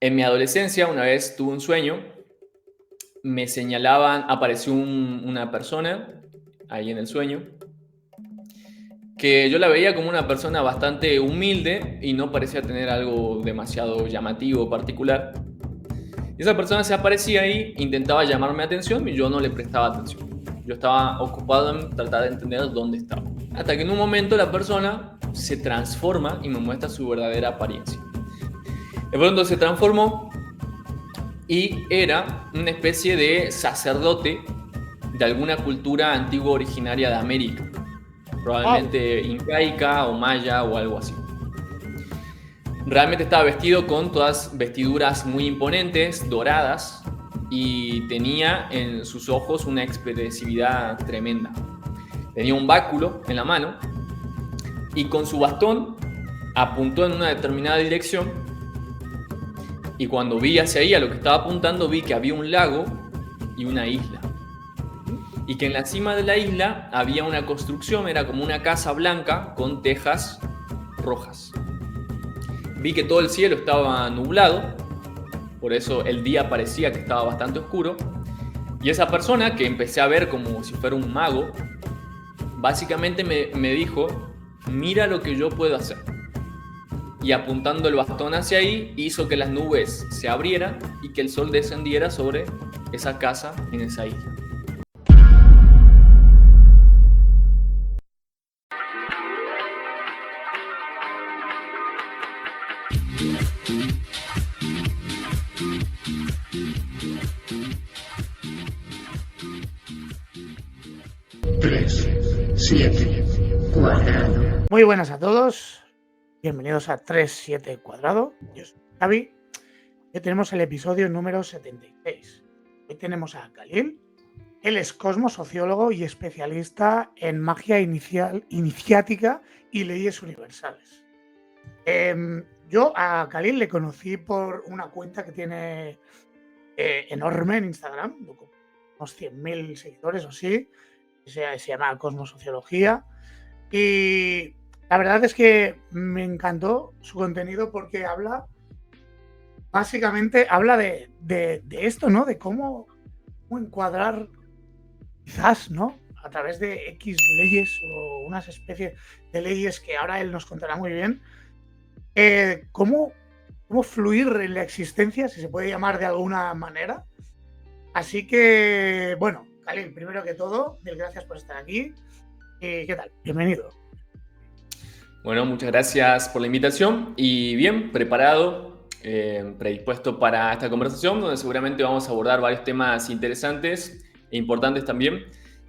En mi adolescencia, una vez tuve un sueño, me señalaban, apareció una persona ahí en el sueño, que yo la veía como una persona bastante humilde y no parecía tener algo demasiado llamativo o particular. Y esa persona se aparecía ahí, intentaba llamarme atención y yo no le prestaba atención. Yo estaba ocupado en tratar de entender dónde estaba. Hasta que en un momento la persona se transforma y me muestra su verdadera apariencia. De pronto se transformó y era una especie de sacerdote de alguna cultura antigua originaria de América, Wow. probablemente incaica o maya o algo así. Realmente estaba vestido con todas vestiduras muy imponentes, doradas, y tenía en sus ojos una expresividad tremenda. Tenía un báculo en la mano y con su bastón apuntó en una determinada dirección, y cuando vi hacia ahí a lo que estaba apuntando vi que había un lago y una isla. Y que en la cima de la isla había una construcción, era como una casa blanca con tejas rojas. Vi que todo el cielo estaba nublado, por eso el día parecía que estaba bastante oscuro. Y esa persona, que empecé a ver como si fuera un mago, básicamente me dijo, mira lo que yo puedo hacer. Y apuntando el bastón hacia ahí, hizo que las nubes se abrieran y que el sol descendiera sobre esa casa en esa isla. Tres, siete, cuadrado. Muy buenas a todos. Bienvenidos a 37 Cuadrado. Yo soy Javi. Hoy tenemos el episodio número 76. Hoy tenemos a Khalil. Él es cosmosociólogo y especialista en magia iniciática y leyes universales. Yo a Khalil le conocí por una cuenta que tiene enorme en Instagram, unos 100.000 seguidores o así. Se llama Cosmosociología. Y la verdad es que me encantó su contenido porque básicamente habla de esto, ¿no? De cómo encuadrar, quizás, ¿no? A través de X leyes o unas especies de leyes que ahora él nos contará muy bien, cómo fluir en la existencia, si se puede llamar de alguna manera. Así que, bueno, Khalil, primero que todo, mil gracias por estar aquí. ¿Qué tal? Bienvenido. Bueno, muchas gracias por la invitación y bien preparado, predispuesto para esta conversación donde seguramente vamos a abordar varios temas interesantes e importantes también.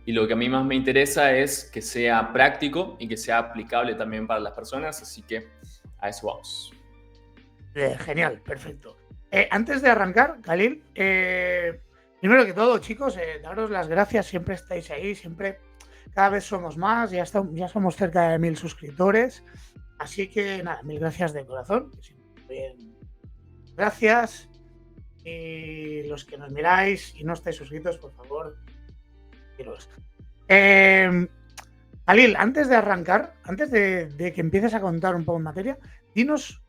Y lo que a mí más me interesa es que sea práctico y que sea aplicable también para las personas, así que a eso vamos. Genial, perfecto. Antes de arrancar, Khalil, primero que todo, chicos, daros las gracias, siempre estáis ahí, siempre, cada vez somos más, ya somos cerca de 1000 suscriptores, así que nada, mil gracias de corazón. Bien, gracias. Y los que nos miráis y no estáis suscritos, por favor, iros. Khalil, antes de arrancar, antes de que empieces a contar un poco en materia, dinos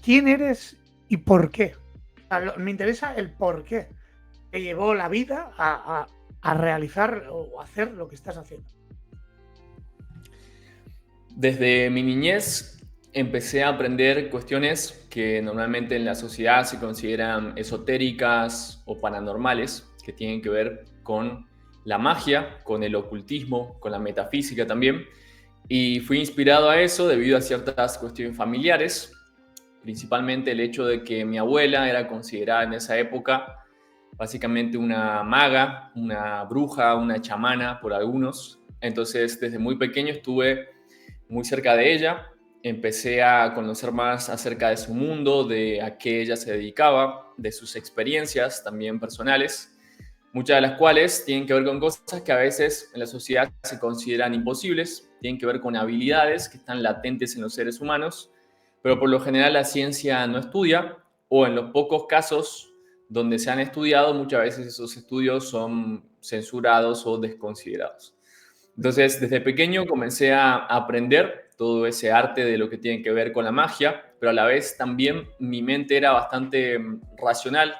quién eres y por qué. O sea, me interesa el por qué te llevó la vida a realizar o hacer lo que estás haciendo. Desde mi niñez empecé a aprender cuestiones que normalmente en la sociedad se consideran esotéricas o paranormales, que tienen que ver con la magia, con el ocultismo, con la metafísica también. Y fui inspirado a eso debido a ciertas cuestiones familiares, principalmente el hecho de que mi abuela era considerada en esa época básicamente una maga, una bruja, una chamana por algunos. Entonces, desde muy pequeño estuve muy cerca de ella, empecé a conocer más acerca de su mundo, de a qué ella se dedicaba, de sus experiencias también personales, muchas de las cuales tienen que ver con cosas que a veces en la sociedad se consideran imposibles, tienen que ver con habilidades que están latentes en los seres humanos, pero por lo general la ciencia no estudia, o en los pocos casos donde se han estudiado, muchas veces esos estudios son censurados o desconsiderados. Entonces, desde pequeño comencé a aprender todo ese arte de lo que tiene que ver con la magia, pero a la vez también mi mente era bastante racional,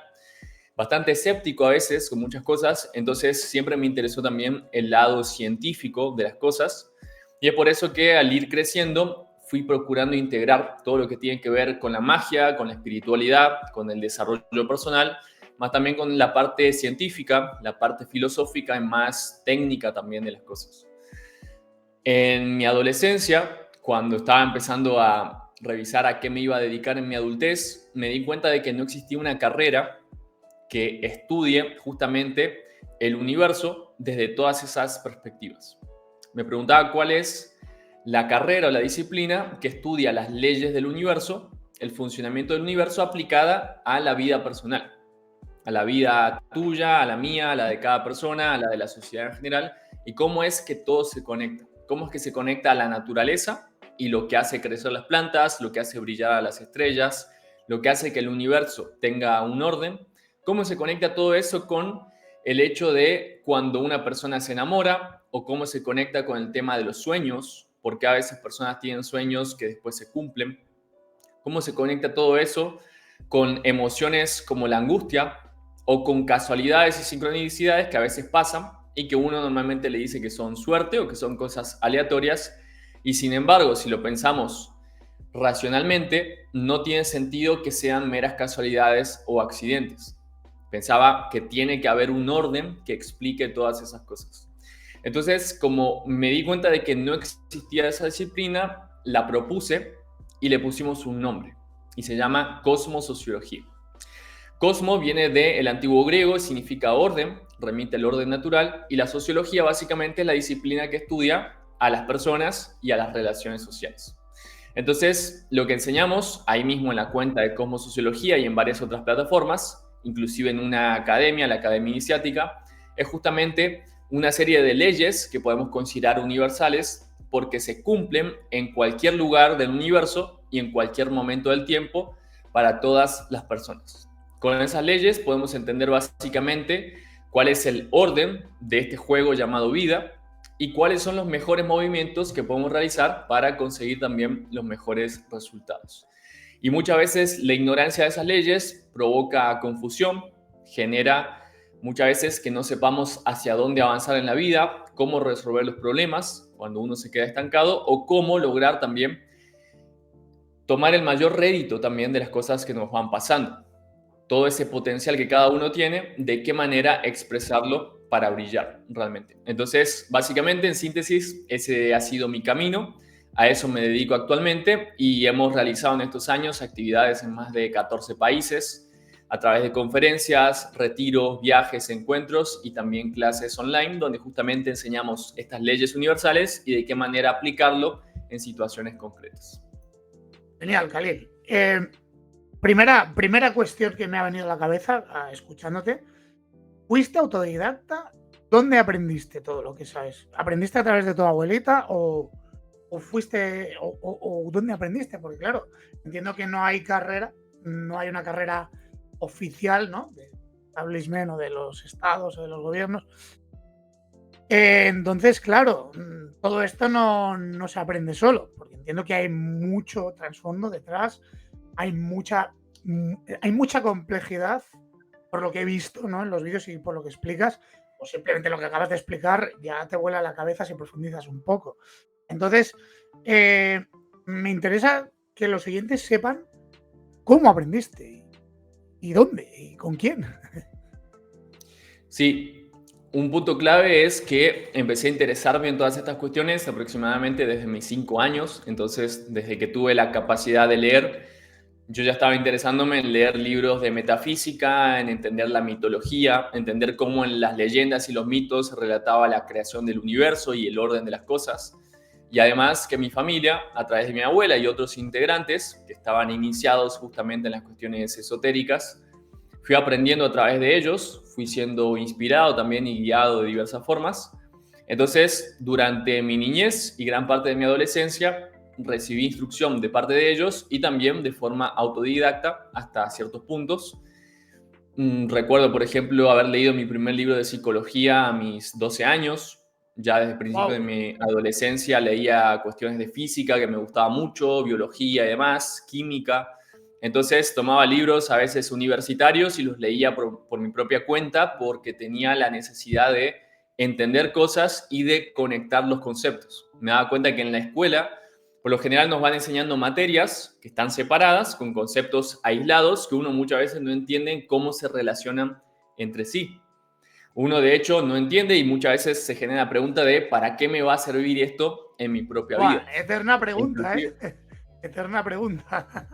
bastante escéptico a veces con muchas cosas, entonces siempre me interesó también el lado científico de las cosas, y es por eso que al ir creciendo fui procurando integrar todo lo que tiene que ver con la magia, con la espiritualidad, con el desarrollo personal, más también con la parte científica, la parte filosófica y más técnica también de las cosas. En mi adolescencia, cuando estaba empezando a revisar a qué me iba a dedicar en mi adultez, me di cuenta de que no existía una carrera que estudie justamente el universo desde todas esas perspectivas. Me preguntaba cuál es la carrera o la disciplina que estudia las leyes del universo, el funcionamiento del universo aplicada a la vida personal, a la vida tuya, a la mía, a la de cada persona, a la de la sociedad en general, y cómo es que todo se conecta, cómo es que se conecta a la naturaleza y lo que hace crecer las plantas, lo que hace brillar a las estrellas, lo que hace que el universo tenga un orden, cómo se conecta todo eso con el hecho de cuando una persona se enamora o cómo se conecta con el tema de los sueños, porque a veces personas tienen sueños que después se cumplen, cómo se conecta todo eso con emociones como la angustia o con casualidades y sincronicidades que a veces pasan y que uno normalmente le dice que son suerte o que son cosas aleatorias, y sin embargo, si lo pensamos racionalmente, no tiene sentido que sean meras casualidades o accidentes. Pensaba que tiene que haber un orden que explique todas esas cosas. Entonces, como me di cuenta de que no existía esa disciplina, la propuse y le pusimos un nombre. Y se llama cosmosociología. Cosmo viene del antiguo griego, significa orden, remite al orden natural, y la sociología básicamente es la disciplina que estudia a las personas y a las relaciones sociales. Entonces, lo que enseñamos ahí mismo en la cuenta de Cosmosociología y en varias otras plataformas, inclusive en una academia, la Academia Iniciática, es justamente una serie de leyes que podemos considerar universales porque se cumplen en cualquier lugar del universo y en cualquier momento del tiempo para todas las personas. Con esas leyes podemos entender básicamente cuál es el orden de este juego llamado vida y cuáles son los mejores movimientos que podemos realizar para conseguir también los mejores resultados. Y muchas veces la ignorancia de esas leyes provoca confusión, genera muchas veces que no sepamos hacia dónde avanzar en la vida, cómo resolver los problemas cuando uno se queda estancado o cómo lograr también tomar el mayor rédito también de las cosas que nos van pasando. Todo ese potencial que cada uno tiene, de qué manera expresarlo para brillar realmente. Entonces, básicamente, en síntesis, ese ha sido mi camino. A eso me dedico actualmente y hemos realizado en estos años actividades en más de 14 países a través de conferencias, retiros, viajes, encuentros y también clases online donde justamente enseñamos estas leyes universales y de qué manera aplicarlo en situaciones concretas. Genial, Khalil. Primera cuestión que me ha venido a la cabeza escuchándote. ¿Fuiste autodidacta? ¿Dónde aprendiste todo lo que sabes? ¿Aprendiste a través de tu abuelita o fuiste o dónde aprendiste? Porque claro, entiendo que no hay una carrera oficial, ¿no? De establishment o de los estados o de los gobiernos. Entonces, claro, todo esto no se aprende solo, porque entiendo que hay mucho trasfondo detrás, hay mucha complejidad por lo que he visto, ¿no? En los vídeos y por lo que explicas, o simplemente lo que acabas de explicar ya te vuela la cabeza si profundizas un poco. Entonces, me interesa que los oyentes sepan cómo aprendiste y dónde y con quién. Sí, un punto clave es que empecé a interesarme en todas estas cuestiones aproximadamente desde mis 5 años. Entonces, desde que tuve la capacidad de leer, yo ya estaba interesándome en leer libros de metafísica, en entender la mitología, entender cómo en las leyendas y los mitos se relataba la creación del universo y el orden de las cosas. Y además que mi familia, a través de mi abuela y otros integrantes que estaban iniciados justamente en las cuestiones esotéricas, fui aprendiendo a través de ellos, fui siendo inspirado también y guiado de diversas formas. Entonces, durante mi niñez y gran parte de mi adolescencia, recibí instrucción de parte de ellos y también de forma autodidacta hasta ciertos puntos. Recuerdo, por ejemplo, haber leído mi primer libro de psicología a mis 12 años. Ya desde el principio de Wow. mi adolescencia leía cuestiones de física que me gustaba mucho, biología y demás, química. Entonces tomaba libros a veces universitarios y los leía por mi propia cuenta porque tenía la necesidad de entender cosas y de conectar los conceptos. Me daba cuenta que en la escuela, por lo general, nos van enseñando materias que están separadas con conceptos aislados que uno muchas veces no entiende cómo se relacionan entre sí. Uno, de hecho, no entiende y muchas veces se genera la pregunta de ¿para qué me va a servir esto en mi propia Buah, vida? eterna pregunta, ¿eh? Inclusive, Eterna pregunta.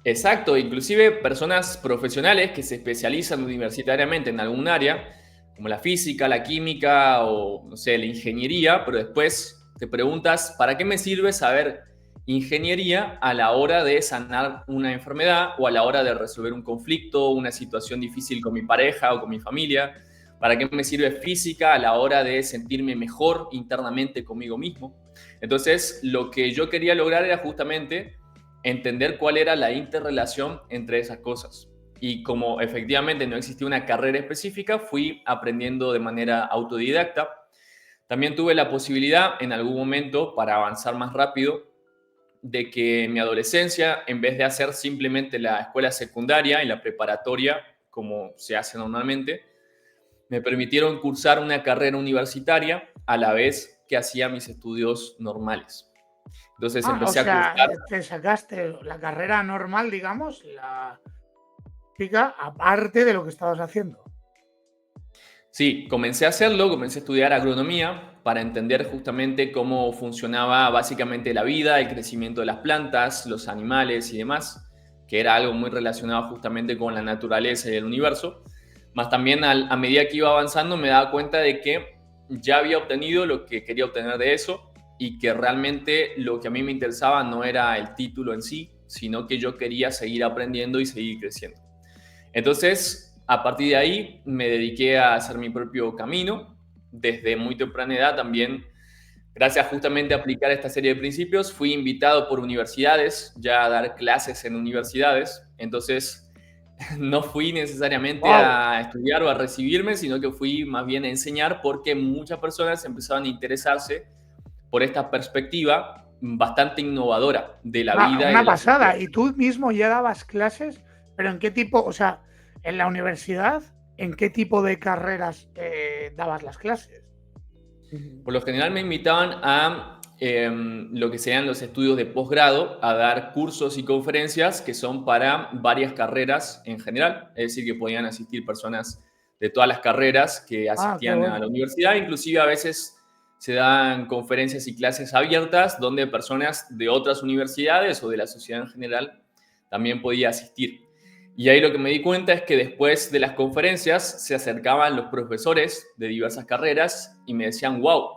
exacto, inclusive personas profesionales que se especializan universitariamente en algún área, como la física, la química o, no sé, la ingeniería, pero después te preguntas, ¿para qué me sirve saber ingeniería a la hora de sanar una enfermedad o a la hora de resolver un conflicto, una situación difícil con mi pareja o con mi familia? ¿Para qué me sirve física a la hora de sentirme mejor internamente conmigo mismo? Entonces, lo que yo quería lograr era justamente entender cuál era la interrelación entre esas cosas. Y como efectivamente no existía una carrera específica, fui aprendiendo de manera autodidacta. También tuve la posibilidad en algún momento, para avanzar más rápido, de que en mi adolescencia, en vez de hacer simplemente la escuela secundaria y la preparatoria, como se hace normalmente, me permitieron cursar una carrera universitaria a la vez que hacía mis estudios normales. Entonces O empecé a sea, cursar. te sacaste la carrera normal, digamos, la típica, aparte de lo que estabas haciendo. Sí, comencé a hacerlo, comencé a estudiar agronomía para entender justamente cómo funcionaba básicamente la vida, el crecimiento de las plantas, los animales y demás, que era algo muy relacionado justamente con la naturaleza y el universo. Más también a medida que iba avanzando me daba cuenta de que ya había obtenido lo que quería obtener de eso y que realmente lo que a mí me interesaba no era el título en sí, sino que yo quería seguir aprendiendo y seguir creciendo. Entonces, a partir de ahí, me dediqué a hacer mi propio camino. Desde muy temprana edad también, gracias justamente a aplicar esta serie de principios, fui invitado por universidades ya a dar clases en universidades. Entonces, no fui necesariamente ¡Wow! a estudiar o a recibirme, sino que fui más bien a enseñar porque muchas personas empezaban a interesarse por esta perspectiva bastante innovadora de la vida y de Una la sociedad. pasada. ¿Y tú mismo ya dabas clases? ¿Pero en qué tipo, o sea, en la universidad, en qué tipo de carreras dabas las clases? Por lo general me invitaban a lo que sean los estudios de posgrado, a dar cursos y conferencias que son para varias carreras en general, es decir, que podían asistir personas de todas las carreras que Qué asistían a la bueno. universidad, inclusive a veces se dan conferencias y clases abiertas donde personas de otras universidades o de la sociedad en general también podía asistir. Y ahí lo que me di cuenta es que después de las conferencias se acercaban los profesores de diversas carreras y me decían, wow,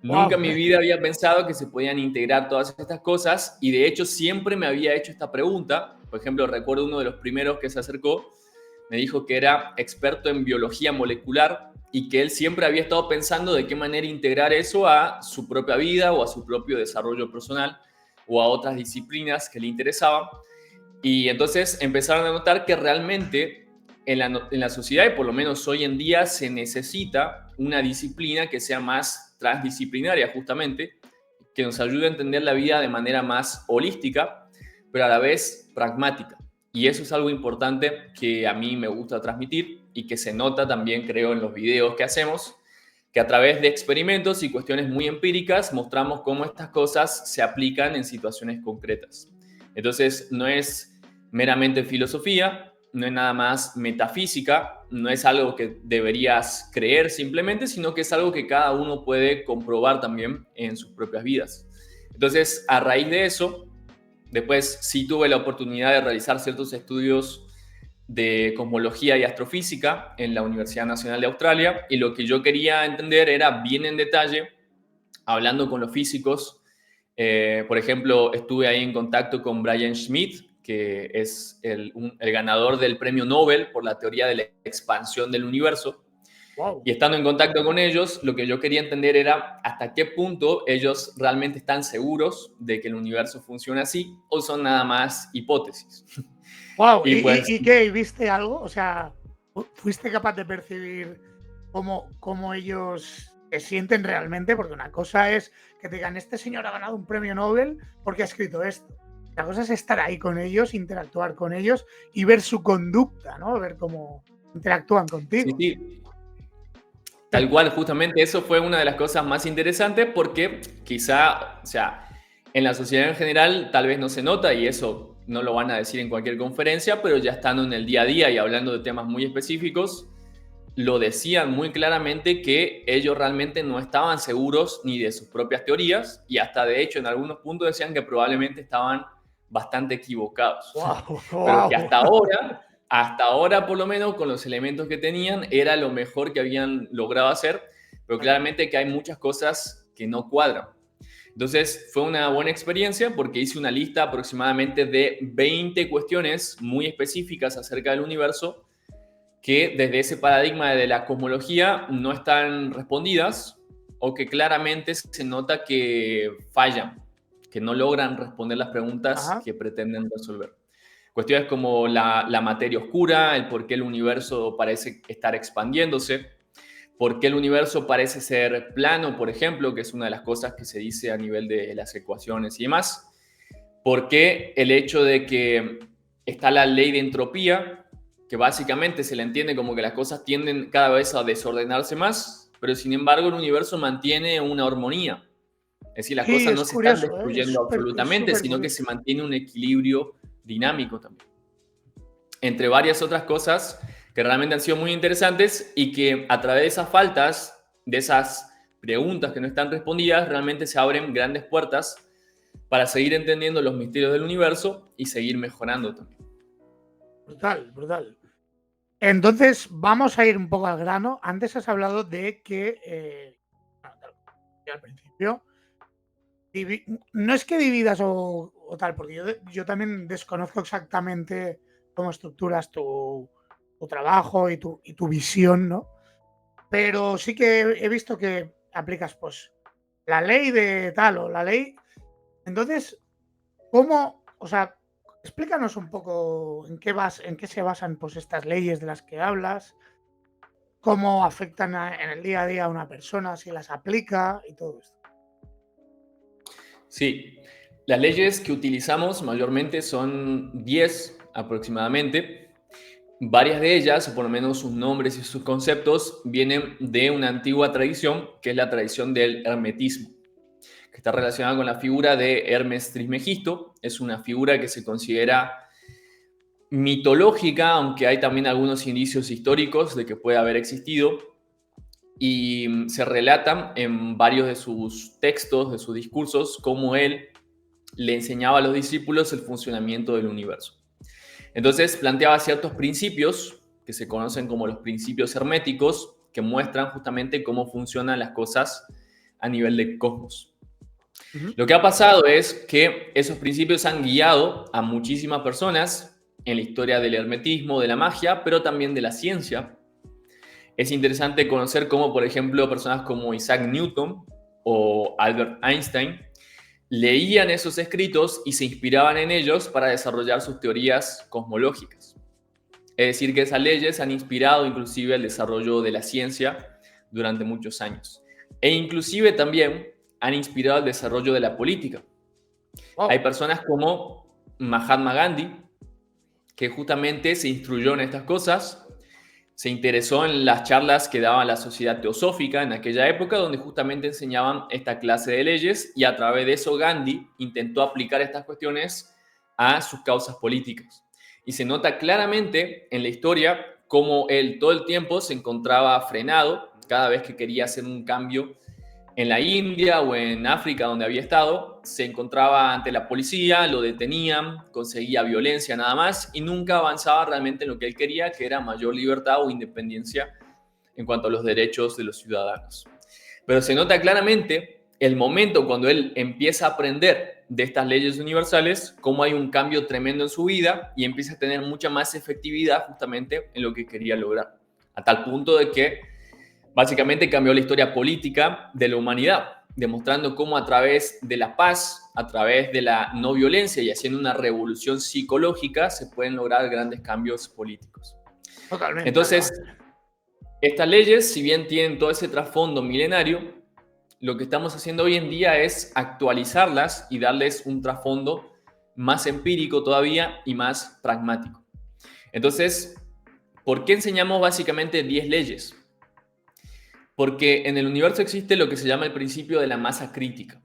nunca ¡Wow! en mi vida había pensado que se podían integrar todas estas cosas y de hecho siempre me había hecho esta pregunta. Por ejemplo, recuerdo uno de los primeros que se acercó, me dijo que era experto en biología molecular y que él siempre había estado pensando de qué manera integrar eso a su propia vida o a su propio desarrollo personal o a otras disciplinas que le interesaban. Y entonces empezaron a notar que realmente en la sociedad, y por lo menos hoy en día, se necesita una disciplina que sea más transdisciplinaria, justamente, que nos ayude a entender la vida de manera más holística, pero a la vez pragmática. Y eso es algo importante que a mí me gusta transmitir y que se nota también, creo, en los videos que hacemos, que a través de experimentos y cuestiones muy empíricas mostramos cómo estas cosas se aplican en situaciones concretas. Entonces, no es meramente filosofía, no es nada más metafísica, no es algo que deberías creer simplemente, sino que es algo que cada uno puede comprobar también en sus propias vidas. Entonces, a raíz de eso, después sí tuve la oportunidad de realizar ciertos estudios de cosmología y astrofísica en la Universidad Nacional de Australia y lo que yo quería entender era bien en detalle, hablando con los físicos. Por ejemplo, estuve ahí en contacto con Brian Schmidt, que es el ganador del premio Nobel por la teoría de la expansión del universo. ¡Wow! Y estando en contacto con ellos, lo que yo quería entender era hasta qué punto ellos realmente están seguros de que el universo funciona así o son nada más hipótesis. ¡Wow! Y pues ¿Y qué? ¿Viste algo? O sea, ¿fuiste capaz de percibir cómo ellos que sienten realmente, porque una cosa es que te digan, este señor ha ganado un premio Nobel porque ha escrito esto. La cosa es estar ahí con ellos, interactuar con ellos y ver su conducta, ¿no? Ver cómo interactúan Sí, contigo. sí. Tal cual, justamente eso fue una de las cosas más interesantes porque quizá, o sea, en la sociedad en general tal vez no se nota y eso no lo van a decir en cualquier conferencia, pero ya estando en el día a día y hablando de temas muy específicos, lo decían muy claramente que ellos realmente no estaban seguros ni de sus propias teorías y hasta de hecho en algunos puntos decían que probablemente estaban bastante equivocados. ¡Wow! Pero que ¡Wow! hasta ahora por lo menos con los elementos que tenían era lo mejor que habían logrado hacer, pero claramente que hay muchas cosas que no cuadran. Entonces fue una buena experiencia porque hice una lista aproximadamente de 20 cuestiones muy específicas acerca del universo que desde ese paradigma de la cosmología no están respondidas o que claramente se nota que fallan, que no logran responder las preguntas Ajá. que pretenden resolver. Cuestiones como la materia oscura, el por qué el universo parece estar expandiéndose, por qué el universo parece ser plano, por ejemplo, que es una de las cosas que se dice a nivel de las ecuaciones y demás, por qué el hecho de que está la ley de entropía, que básicamente se le entiende como que las cosas tienden cada vez a desordenarse más, pero sin embargo el universo mantiene una armonía. Es decir, las Sí, cosas no es se están curioso, ¿eh? destruyendo Es absolutamente, súper sino que curioso. se mantiene un equilibrio dinámico también. Entre varias otras cosas que realmente han sido muy interesantes y que a través de esas faltas, de esas preguntas que no están respondidas, realmente se abren grandes puertas para seguir entendiendo los misterios del universo y seguir mejorando también. Brutal, brutal. Entonces, vamos a ir un poco al grano. Antes has hablado de que, al principio, no es que dividas o tal, porque yo también desconozco exactamente cómo estructuras tu trabajo y tu visión, ¿no? Pero sí que he visto que aplicas, pues, la ley de tal o la ley. Entonces, ¿cómo? O sea, explícanos un poco en qué se basan, pues, estas leyes de las que hablas, cómo afectan en el día a día a una persona, si las aplica y todo esto. Sí, las leyes que utilizamos mayormente son 10 aproximadamente. Varias de ellas, o por lo menos sus nombres y sus conceptos, vienen de una antigua tradición, que es la tradición del hermetismo, que está relacionada con la figura de Hermes Trismegisto. Es una figura que se considera mitológica, aunque hay también algunos indicios históricos de que puede haber existido, y se relatan en varios de sus textos, de sus discursos, cómo él le enseñaba a los discípulos el funcionamiento del universo. Entonces planteaba ciertos principios que se conocen como los principios herméticos, que muestran justamente cómo funcionan las cosas a nivel de cosmos. Ujú. Lo que ha pasado es que esos principios han guiado a muchísimas personas en la historia del hermetismo, de la magia, pero también de la ciencia. Es interesante conocer cómo, por ejemplo, personas como Isaac Newton o Albert Einstein leían esos escritos y se inspiraban en ellos para desarrollar sus teorías cosmológicas. Es decir, que esas leyes han inspirado inclusive el desarrollo de la ciencia durante muchos años. E inclusive también han inspirado el desarrollo de la política. Hay Wow. personas como Mahatma Gandhi, que justamente se instruyó en estas cosas, se interesó en las charlas que daba la Sociedad Teosófica en aquella época, donde justamente enseñaban esta clase de leyes y a través de eso Gandhi intentó aplicar estas cuestiones a sus causas políticas. Y se nota claramente en la historia cómo él todo el tiempo se encontraba frenado cada vez que quería hacer un cambio en la India o en África donde había estado, se encontraba ante la policía, lo detenían, conseguía violencia nada más y nunca avanzaba realmente en lo que él quería, que era mayor libertad o independencia en cuanto a los derechos de los ciudadanos. Pero se nota claramente el momento cuando él empieza a aprender de estas leyes universales, cómo hay un cambio tremendo en su vida y empieza a tener mucha más efectividad justamente en lo que quería lograr. A tal punto de que básicamente cambió la historia política de la humanidad, demostrando cómo a través de la paz, a través de la no violencia y haciendo una revolución psicológica se pueden lograr grandes cambios políticos. Totalmente, Entonces, además. Estas leyes, si bien tienen todo ese trasfondo milenario, lo que estamos haciendo hoy en día es actualizarlas y darles un trasfondo más empírico todavía y más pragmático. Entonces, ¿por qué enseñamos básicamente 10 leyes? Porque en el universo existe lo que se llama el principio de la masa crítica.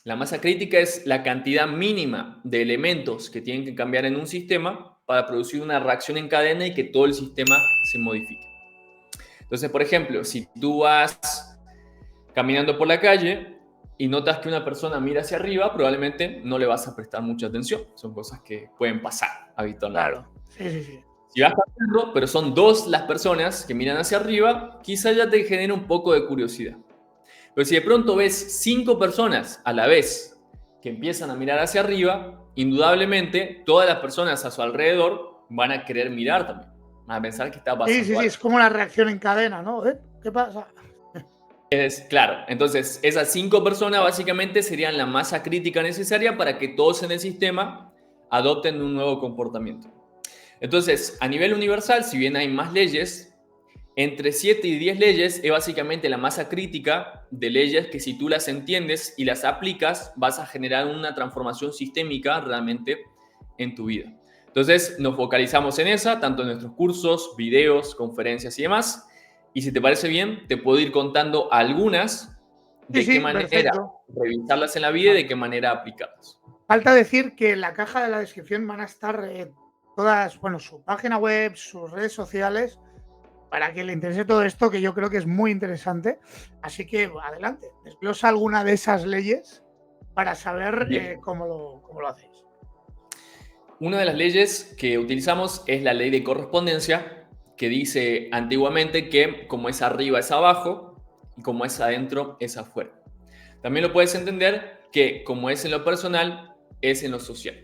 La masa crítica es la cantidad mínima de elementos que tienen que cambiar en un sistema para producir una reacción en cadena y que todo el sistema se modifique. Entonces, por ejemplo, si tú vas caminando por la calle y notas que una persona mira hacia arriba, probablemente no le vas a prestar mucha atención. Son cosas que pueden pasar habitualmente. Claro, sí. Si vas caminando, pero son dos las personas que miran hacia arriba, quizá ya te genera un poco de curiosidad. Pero si de pronto ves 5 personas a la vez que empiezan a mirar hacia arriba, indudablemente todas las personas a su alrededor van a querer mirar también. Van a pensar que está pasando Sí, algo. es como una reacción en cadena, ¿no? ¿Qué pasa? Claro, entonces esas 5 personas básicamente serían la masa crítica necesaria para que todos en el sistema adopten un nuevo comportamiento. Entonces, a nivel universal, si bien hay más leyes, entre 7 y 10 leyes es básicamente la masa crítica de leyes que si tú las entiendes y las aplicas, vas a generar una transformación sistémica realmente en tu vida. Entonces, nos focalizamos en esa, tanto en nuestros cursos, videos, conferencias y demás. Y si te parece bien, te puedo ir contando algunas de qué manera revisarlas en la vida y de qué manera aplicarlas. Falta decir que en la caja de la descripción van a estar todas, bueno, su página web, sus redes sociales, para que le interese todo esto, que yo creo que es muy interesante. Así que adelante, desglosa alguna de esas leyes para saber cómo lo hacéis. Una de las leyes que utilizamos es la ley de correspondencia, que dice antiguamente que como es arriba es abajo y como es adentro es afuera. También lo puedes entender que como es en lo personal es en lo social.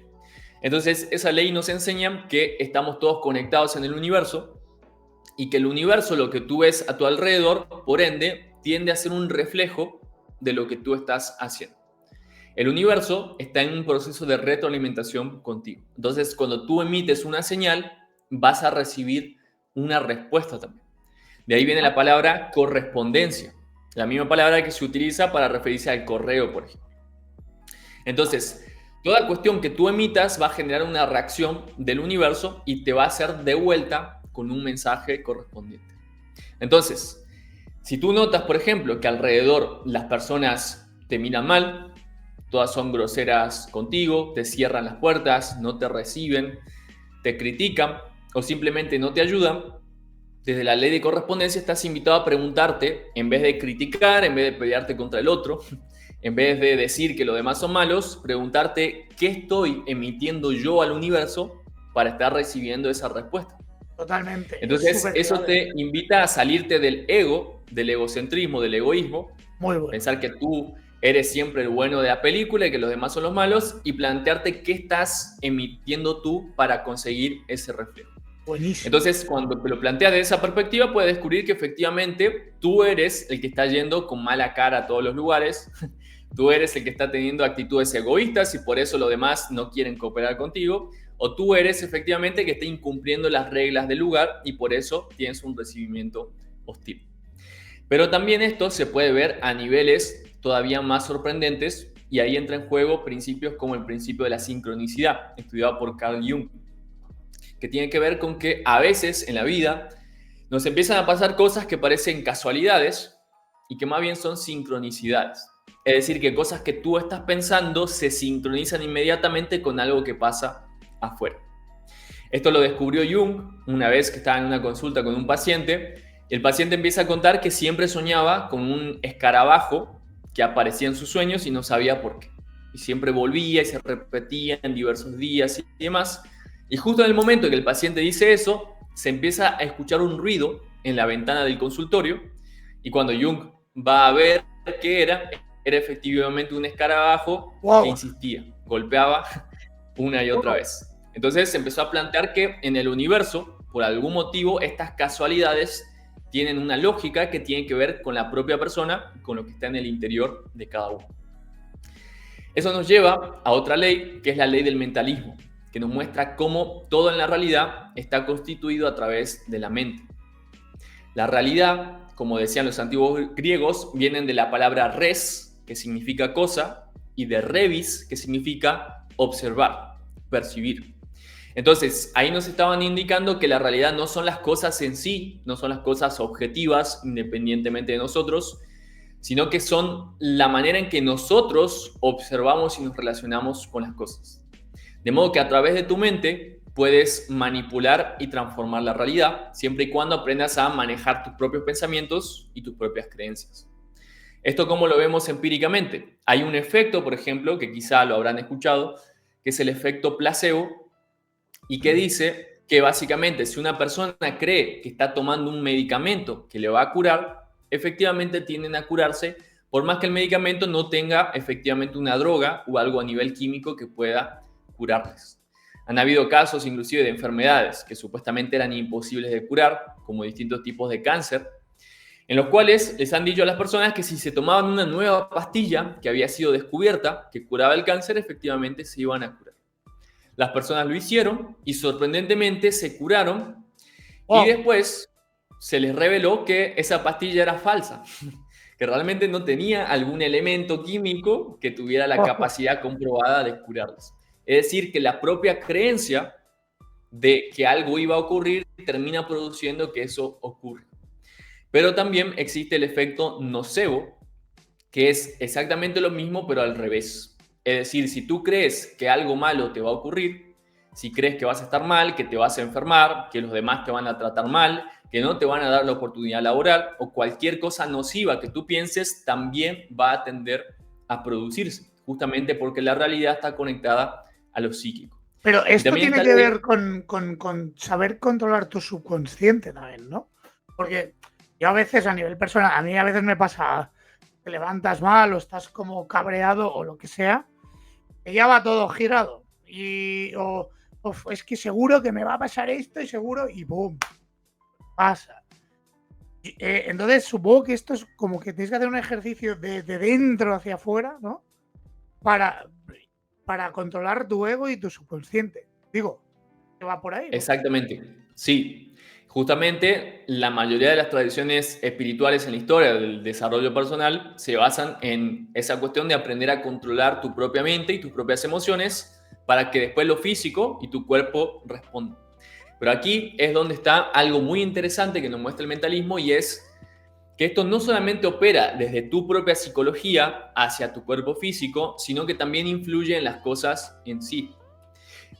Entonces esa ley nos enseña que estamos todos conectados en el universo y que el universo, lo que tú ves a tu alrededor, por ende, tiende a ser un reflejo de lo que tú estás haciendo. El universo está en un proceso de retroalimentación contigo. Entonces, cuando tú emites una señal, vas a recibir una respuesta también. De ahí viene la palabra correspondencia, la misma palabra que se utiliza para referirse al correo, por ejemplo. Entonces, toda cuestión que tú emitas va a generar una reacción del universo y te va a hacer de vuelta con un mensaje correspondiente. Entonces, si tú notas, por ejemplo, que alrededor las personas te miran mal, todas son groseras contigo, te cierran las puertas, no te reciben, te critican o simplemente no te ayudan, desde la ley de correspondencia estás invitado a preguntarte, en vez de criticar, en vez de pelearte contra el otro, en vez de decir que los demás son malos, preguntarte qué estoy emitiendo yo al universo para estar recibiendo esa respuesta. Totalmente. Entonces, eso te invita a salirte del ego, del egocentrismo, del egoísmo. Muy bueno. Pensar que tú eres siempre el bueno de la película y que los demás son los malos y plantearte qué estás emitiendo tú para conseguir ese reflejo. Buenísimo. Entonces, cuando te lo planteas de esa perspectiva, puedes descubrir que efectivamente tú eres el que está yendo con mala cara a todos los lugares. Tú eres el que está teniendo actitudes egoístas y por eso los demás no quieren cooperar contigo. O tú eres efectivamente el que está incumpliendo las reglas del lugar y por eso tienes un recibimiento hostil. Pero también esto se puede ver a niveles todavía más sorprendentes y ahí entra en juego principios como el principio de la sincronicidad, estudiado por Carl Jung, que tiene que ver con que a veces en la vida nos empiezan a pasar cosas que parecen casualidades y que más bien son sincronicidades. Es decir, que cosas que tú estás pensando se sincronizan inmediatamente con algo que pasa afuera. Esto lo descubrió Jung una vez que estaba en una consulta con un paciente. El paciente empieza a contar que siempre soñaba con un escarabajo que aparecía en sus sueños y no sabía por qué. Y siempre volvía y se repetía en diversos días y demás. Y justo en el momento en que el paciente dice eso, se empieza a escuchar un ruido en la ventana del consultorio y cuando Jung va a ver qué era efectivamente un escarabajo que insistía, golpeaba una y otra vez. Entonces se empezó a plantear que en el universo, por algún motivo, estas casualidades tienen una lógica que tiene que ver con la propia persona, con lo que está en el interior de cada uno. Eso nos lleva a otra ley, que es la ley del mentalismo, que nos muestra cómo todo en la realidad está constituido a través de la mente. La realidad, como decían los antiguos griegos, vienen de la palabra res, que significa cosa, y de revis, que significa observar, percibir. Entonces, ahí nos estaban indicando que la realidad no son las cosas en sí, no son las cosas objetivas independientemente de nosotros, sino que son la manera en que nosotros observamos y nos relacionamos con las cosas. De modo que a través de tu mente puedes manipular y transformar la realidad, siempre y cuando aprendas a manejar tus propios pensamientos y tus propias creencias. ¿Esto cómo lo vemos empíricamente? Hay un efecto, por ejemplo, que quizá lo habrán escuchado, que es el efecto placebo, y que dice que básicamente si una persona cree que está tomando un medicamento que le va a curar, efectivamente tienden a curarse, por más que el medicamento no tenga efectivamente una droga o algo a nivel químico que pueda curarles. Han habido casos inclusive de enfermedades que supuestamente eran imposibles de curar, como distintos tipos de cáncer, en los cuales les han dicho a las personas que si se tomaban una nueva pastilla que había sido descubierta, que curaba el cáncer, efectivamente se iban a curar. Las personas lo hicieron y sorprendentemente se curaron y después se les reveló que esa pastilla era falsa, que realmente no tenía algún elemento químico que tuviera la capacidad comprobada de curarlos. Es decir, que la propia creencia de que algo iba a ocurrir termina produciendo que eso ocurra. Pero también existe el efecto nocebo, que es exactamente lo mismo, pero al revés. Es decir, si tú crees que algo malo te va a ocurrir, si crees que vas a estar mal, que te vas a enfermar, que los demás te van a tratar mal, que no te van a dar la oportunidad laboral o cualquier cosa nociva que tú pienses, también va a tender a producirse, justamente porque la realidad está conectada a lo psíquico. Pero esto tiene que ver con saber controlar tu subconsciente también, ¿no? Porque yo a veces a nivel personal, a mí a veces me pasa, te levantas mal o estás como cabreado o lo que sea, que ya va todo girado. O es que seguro que me va a pasar esto y seguro, y ¡boom! Pasa. Entonces supongo que esto es como que tienes que hacer un ejercicio de dentro hacia afuera, ¿no? Para controlar tu ego y tu subconsciente. Digo, que va por ahí, ¿no? Exactamente, sí. Justamente la mayoría de las tradiciones espirituales en la historia del desarrollo personal se basan en esa cuestión de aprender a controlar tu propia mente y tus propias emociones para que después lo físico y tu cuerpo respondan. Pero aquí es donde está algo muy interesante que nos muestra el mentalismo, y es que esto no solamente opera desde tu propia psicología hacia tu cuerpo físico, sino que también influye en las cosas en sí.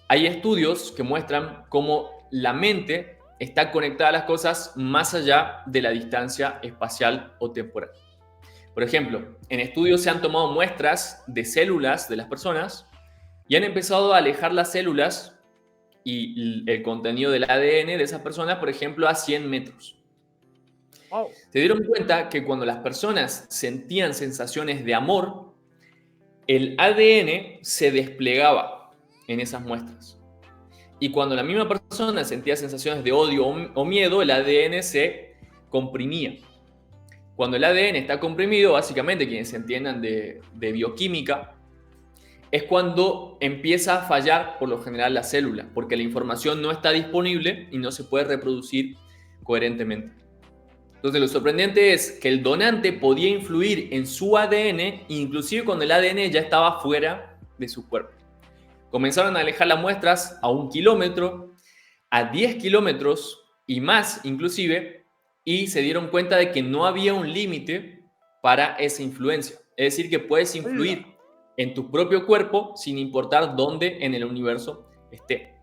Hay estudios que muestran cómo la mente está conectada a las cosas más allá de la distancia espacial o temporal. Por ejemplo, en estudios se han tomado muestras de células de las personas y han empezado a alejar las células y el contenido del ADN de esas personas, por ejemplo, a 100 metros. Wow. Se dieron cuenta que cuando las personas sentían sensaciones de amor, el ADN se desplegaba en esas muestras. Y cuando la misma persona sentía sensaciones de odio o miedo, el ADN se comprimía. Cuando el ADN está comprimido, básicamente, quienes se entiendan de bioquímica, es cuando empieza a fallar por lo general la célula, porque la información no está disponible y no se puede reproducir coherentemente. Entonces, lo sorprendente es que el donante podía influir en su ADN, inclusive cuando el ADN ya estaba fuera de su cuerpo. Comenzaron a alejar las muestras a 1 kilómetro, a 10 kilómetros y más inclusive, y se dieron cuenta de que no había un límite para esa influencia. Es decir, que puedes influir en tu propio cuerpo sin importar dónde en el universo esté.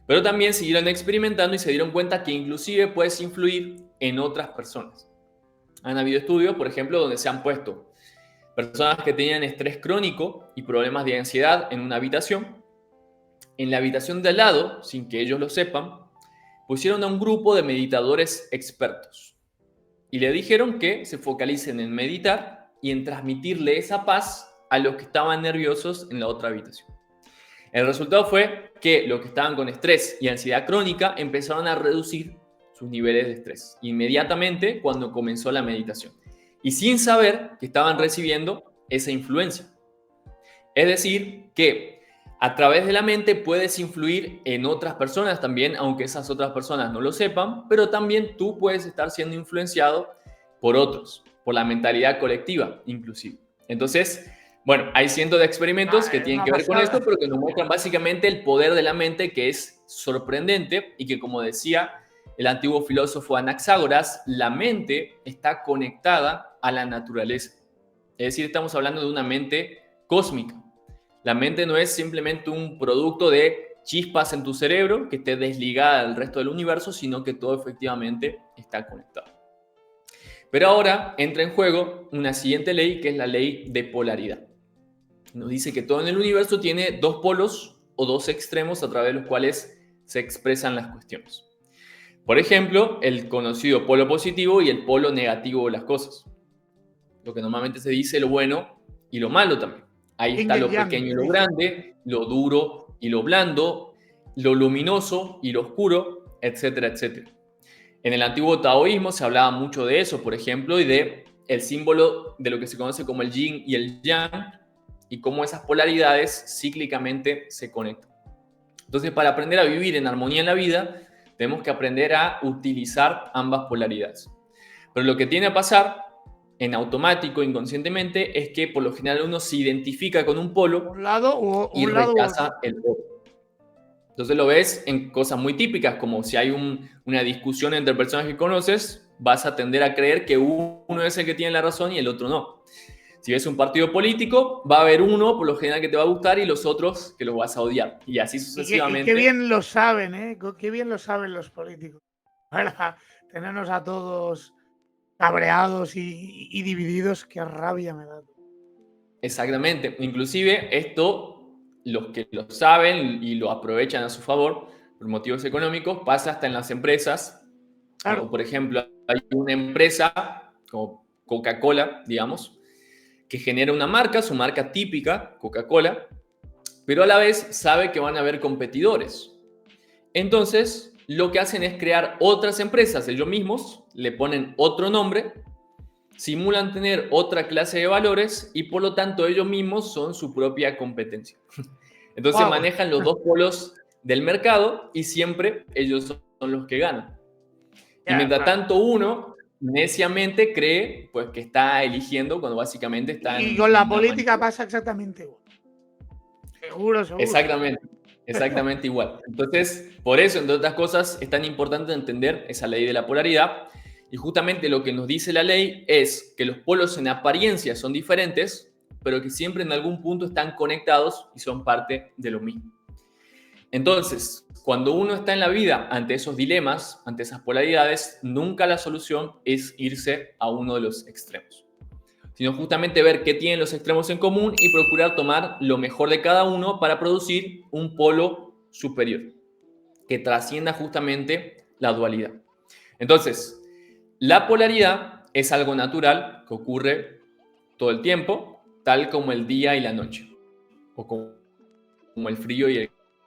Pero también siguieron experimentando y se dieron cuenta que inclusive puedes influir en otras personas. Han habido estudios, por ejemplo, donde se han puesto personas que tenían estrés crónico y problemas de ansiedad en una habitación. En la habitación de al lado, sin que ellos lo sepan, pusieron a un grupo de meditadores expertos y le dijeron que se focalicen en meditar y en transmitirle esa paz a los que estaban nerviosos en la otra habitación. El resultado fue que los que estaban con estrés y ansiedad crónica empezaron a reducir sus niveles de estrés inmediatamente cuando comenzó la meditación, y sin saber que estaban recibiendo esa influencia. Es decir, que A través de la mente puedes influir en otras personas también, aunque esas otras personas no lo sepan, pero también tú puedes estar siendo influenciado por otros, por la mentalidad colectiva inclusive. Entonces, bueno, hay cientos de experimentos que Es tienen una que ver con pasada. esto, pero que nos muestran básicamente el poder de la mente, que es sorprendente y que, como decía el antiguo filósofo Anaxágoras, la mente está conectada a la naturaleza. Es decir, estamos hablando de una mente cósmica. La mente no es simplemente un producto de chispas en tu cerebro que esté desligada del resto del universo, sino que todo efectivamente está conectado. Pero ahora entra en juego una siguiente ley, que es la ley de polaridad. Nos dice que todo en el universo tiene dos polos o dos extremos a través de los cuales se expresan las cuestiones. Por ejemplo, el conocido polo positivo y el polo negativo de las cosas. Lo que normalmente se dice lo bueno y lo malo también. Ahí Yin está y el lo yang, pequeño y que lo dice. grande, lo duro y lo blando, lo luminoso y lo oscuro, etcétera, etcétera. En el antiguo taoísmo se hablaba mucho de eso, por ejemplo, y de el símbolo de lo que se conoce como el yin y el yang, y cómo esas polaridades cíclicamente se conectan. Entonces, para aprender a vivir en armonía en la vida, tenemos que aprender a utilizar ambas polaridades. Pero lo que tiene a pasar en automático, inconscientemente, es que por lo general uno se identifica con un polo Un lado u y otro. rechaza el otro. Entonces lo ves en cosas muy típicas, como si hay una discusión entre personas que conoces, vas a tender a creer que uno es el que tiene la razón y el otro no. Si ves un partido político, va a haber uno, por lo general, que te va a gustar y los otros que los vas a odiar. Y así Y sucesivamente. qué bien lo saben, ¿eh? Qué bien lo saben los políticos. Para tenernos a todos cabreados y divididos, qué rabia me da. Exactamente. Inclusive esto, los que lo saben y lo aprovechan a su favor por motivos económicos, pasa hasta en las empresas. Claro. O, por ejemplo, hay una empresa como Coca-Cola, digamos, que genera una marca, su marca típica, Coca-Cola, pero a la vez sabe que van a haber competidores. Entonces, lo que hacen es crear otras empresas, ellos mismos le ponen otro nombre, simulan tener otra clase de valores y por lo tanto ellos mismos son su propia competencia. Entonces Wow. manejan los dos polos del mercado y siempre ellos son los que ganan. Y mientras tanto uno neciamente cree pues, que está eligiendo cuando básicamente está Y en con la una política manipulación. pasa exactamente igual. Seguro. Exactamente igual. Entonces, por eso, entre otras cosas, es tan importante entender esa ley de la polaridad. Y justamente lo que nos dice la ley es que los polos en apariencia son diferentes, pero que siempre en algún punto están conectados y son parte de lo mismo. Entonces, cuando uno está en la vida ante esos dilemas, ante esas polaridades, nunca la solución es irse a uno de los extremos, sino justamente ver qué tienen los extremos en común y procurar tomar lo mejor de cada uno para producir un polo superior que trascienda justamente la dualidad. Entonces, la polaridad es algo natural que ocurre todo el tiempo, tal como el día y la noche, o como el frío y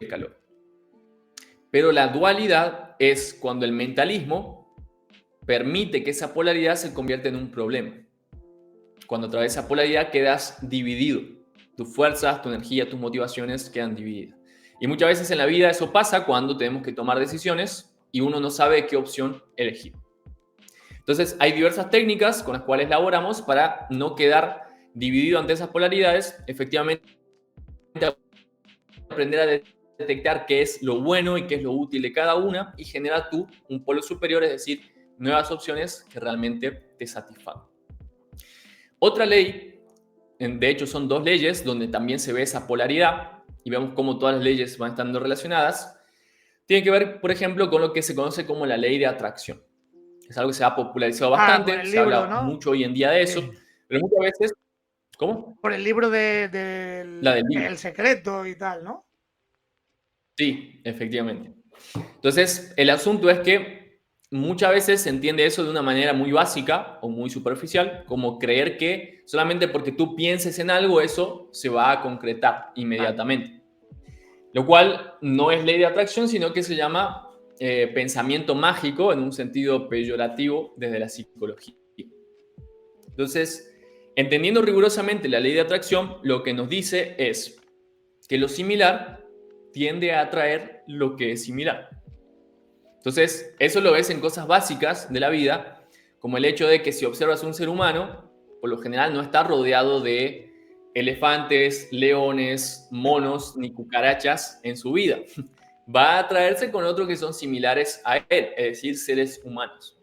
el calor. Pero la dualidad es cuando el mentalismo permite que esa polaridad se convierta en un problema. Cuando a través de esa polaridad quedas dividido. Tus fuerzas, tu energía, tus motivaciones quedan divididas. Y muchas veces en la vida eso pasa cuando tenemos que tomar decisiones y uno no sabe qué opción elegir. Entonces hay diversas técnicas con las cuales elaboramos para no quedar dividido ante esas polaridades, efectivamente aprender a detectar qué es lo bueno y qué es lo útil de cada una y generar tú un polo superior, es decir, nuevas opciones que realmente te satisfagan. Otra ley, de hecho son dos leyes donde también se ve esa polaridad y vemos cómo todas las leyes van estando relacionadas, tiene que ver, por ejemplo, con lo que se conoce como la ley de atracción. Es algo que se ha popularizado bastante, se libro, habla ¿no? mucho hoy en día de eso, pero muchas veces... ¿Cómo? Por el libro La del libro. El secreto y tal, ¿no? Sí, efectivamente. Entonces, el asunto es que muchas veces se entiende eso de una manera muy básica o muy superficial, como creer que solamente porque tú pienses en algo, eso se va a concretar inmediatamente. Lo cual no es ley de atracción, sino que se llama pensamiento mágico en un sentido peyorativo desde la psicología. Entonces, entendiendo rigurosamente la ley de atracción, lo que nos dice es, que lo similar tiende a atraer lo que es similar. Entonces, eso lo ves en cosas básicas de la vida, como el hecho de que si observas un ser humano, por lo general no está rodeado de elefantes, leones, monos ni cucarachas en su vida. Va a atraerse con otros que son similares a él, es decir, seres humanos.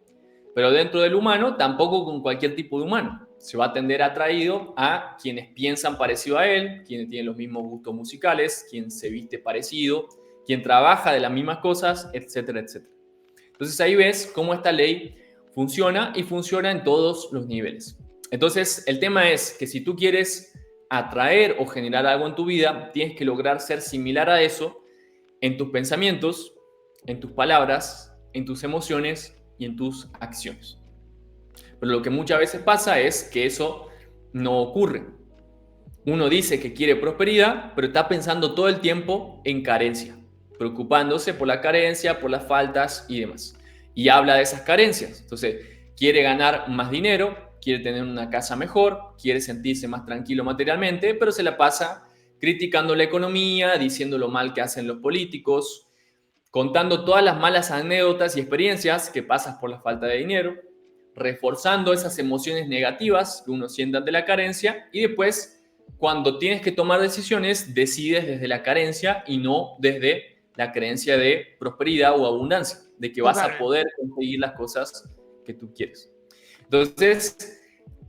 Pero dentro del humano, tampoco con cualquier tipo de humano. Se va a tender atraído a quienes piensan parecido a él, quienes tienen los mismos gustos musicales, quien se viste parecido, quien trabaja de las mismas cosas, etcétera, etcétera. Entonces ahí ves cómo esta ley funciona y funciona en todos los niveles. Entonces el tema es que si tú quieres atraer o generar algo en tu vida, tienes que lograr ser similar a eso en tus pensamientos, en tus palabras, en tus emociones y en tus acciones. Pero lo que muchas veces pasa es que eso no ocurre. Uno dice que quiere prosperidad, pero está pensando todo el tiempo en carencia, preocupándose por la carencia, por las faltas y demás. Y habla de esas carencias. Entonces, quiere ganar más dinero, quiere tener una casa mejor, quiere sentirse más tranquilo materialmente, pero se la pasa criticando la economía, diciendo lo mal que hacen los políticos, contando todas las malas anécdotas y experiencias que pasas por la falta de dinero, reforzando esas emociones negativas que uno siente ante la carencia y después, cuando tienes que tomar decisiones, decides desde la carencia y no desde la creencia de prosperidad o abundancia, de que vas a poder conseguir las cosas que tú quieres. Entonces,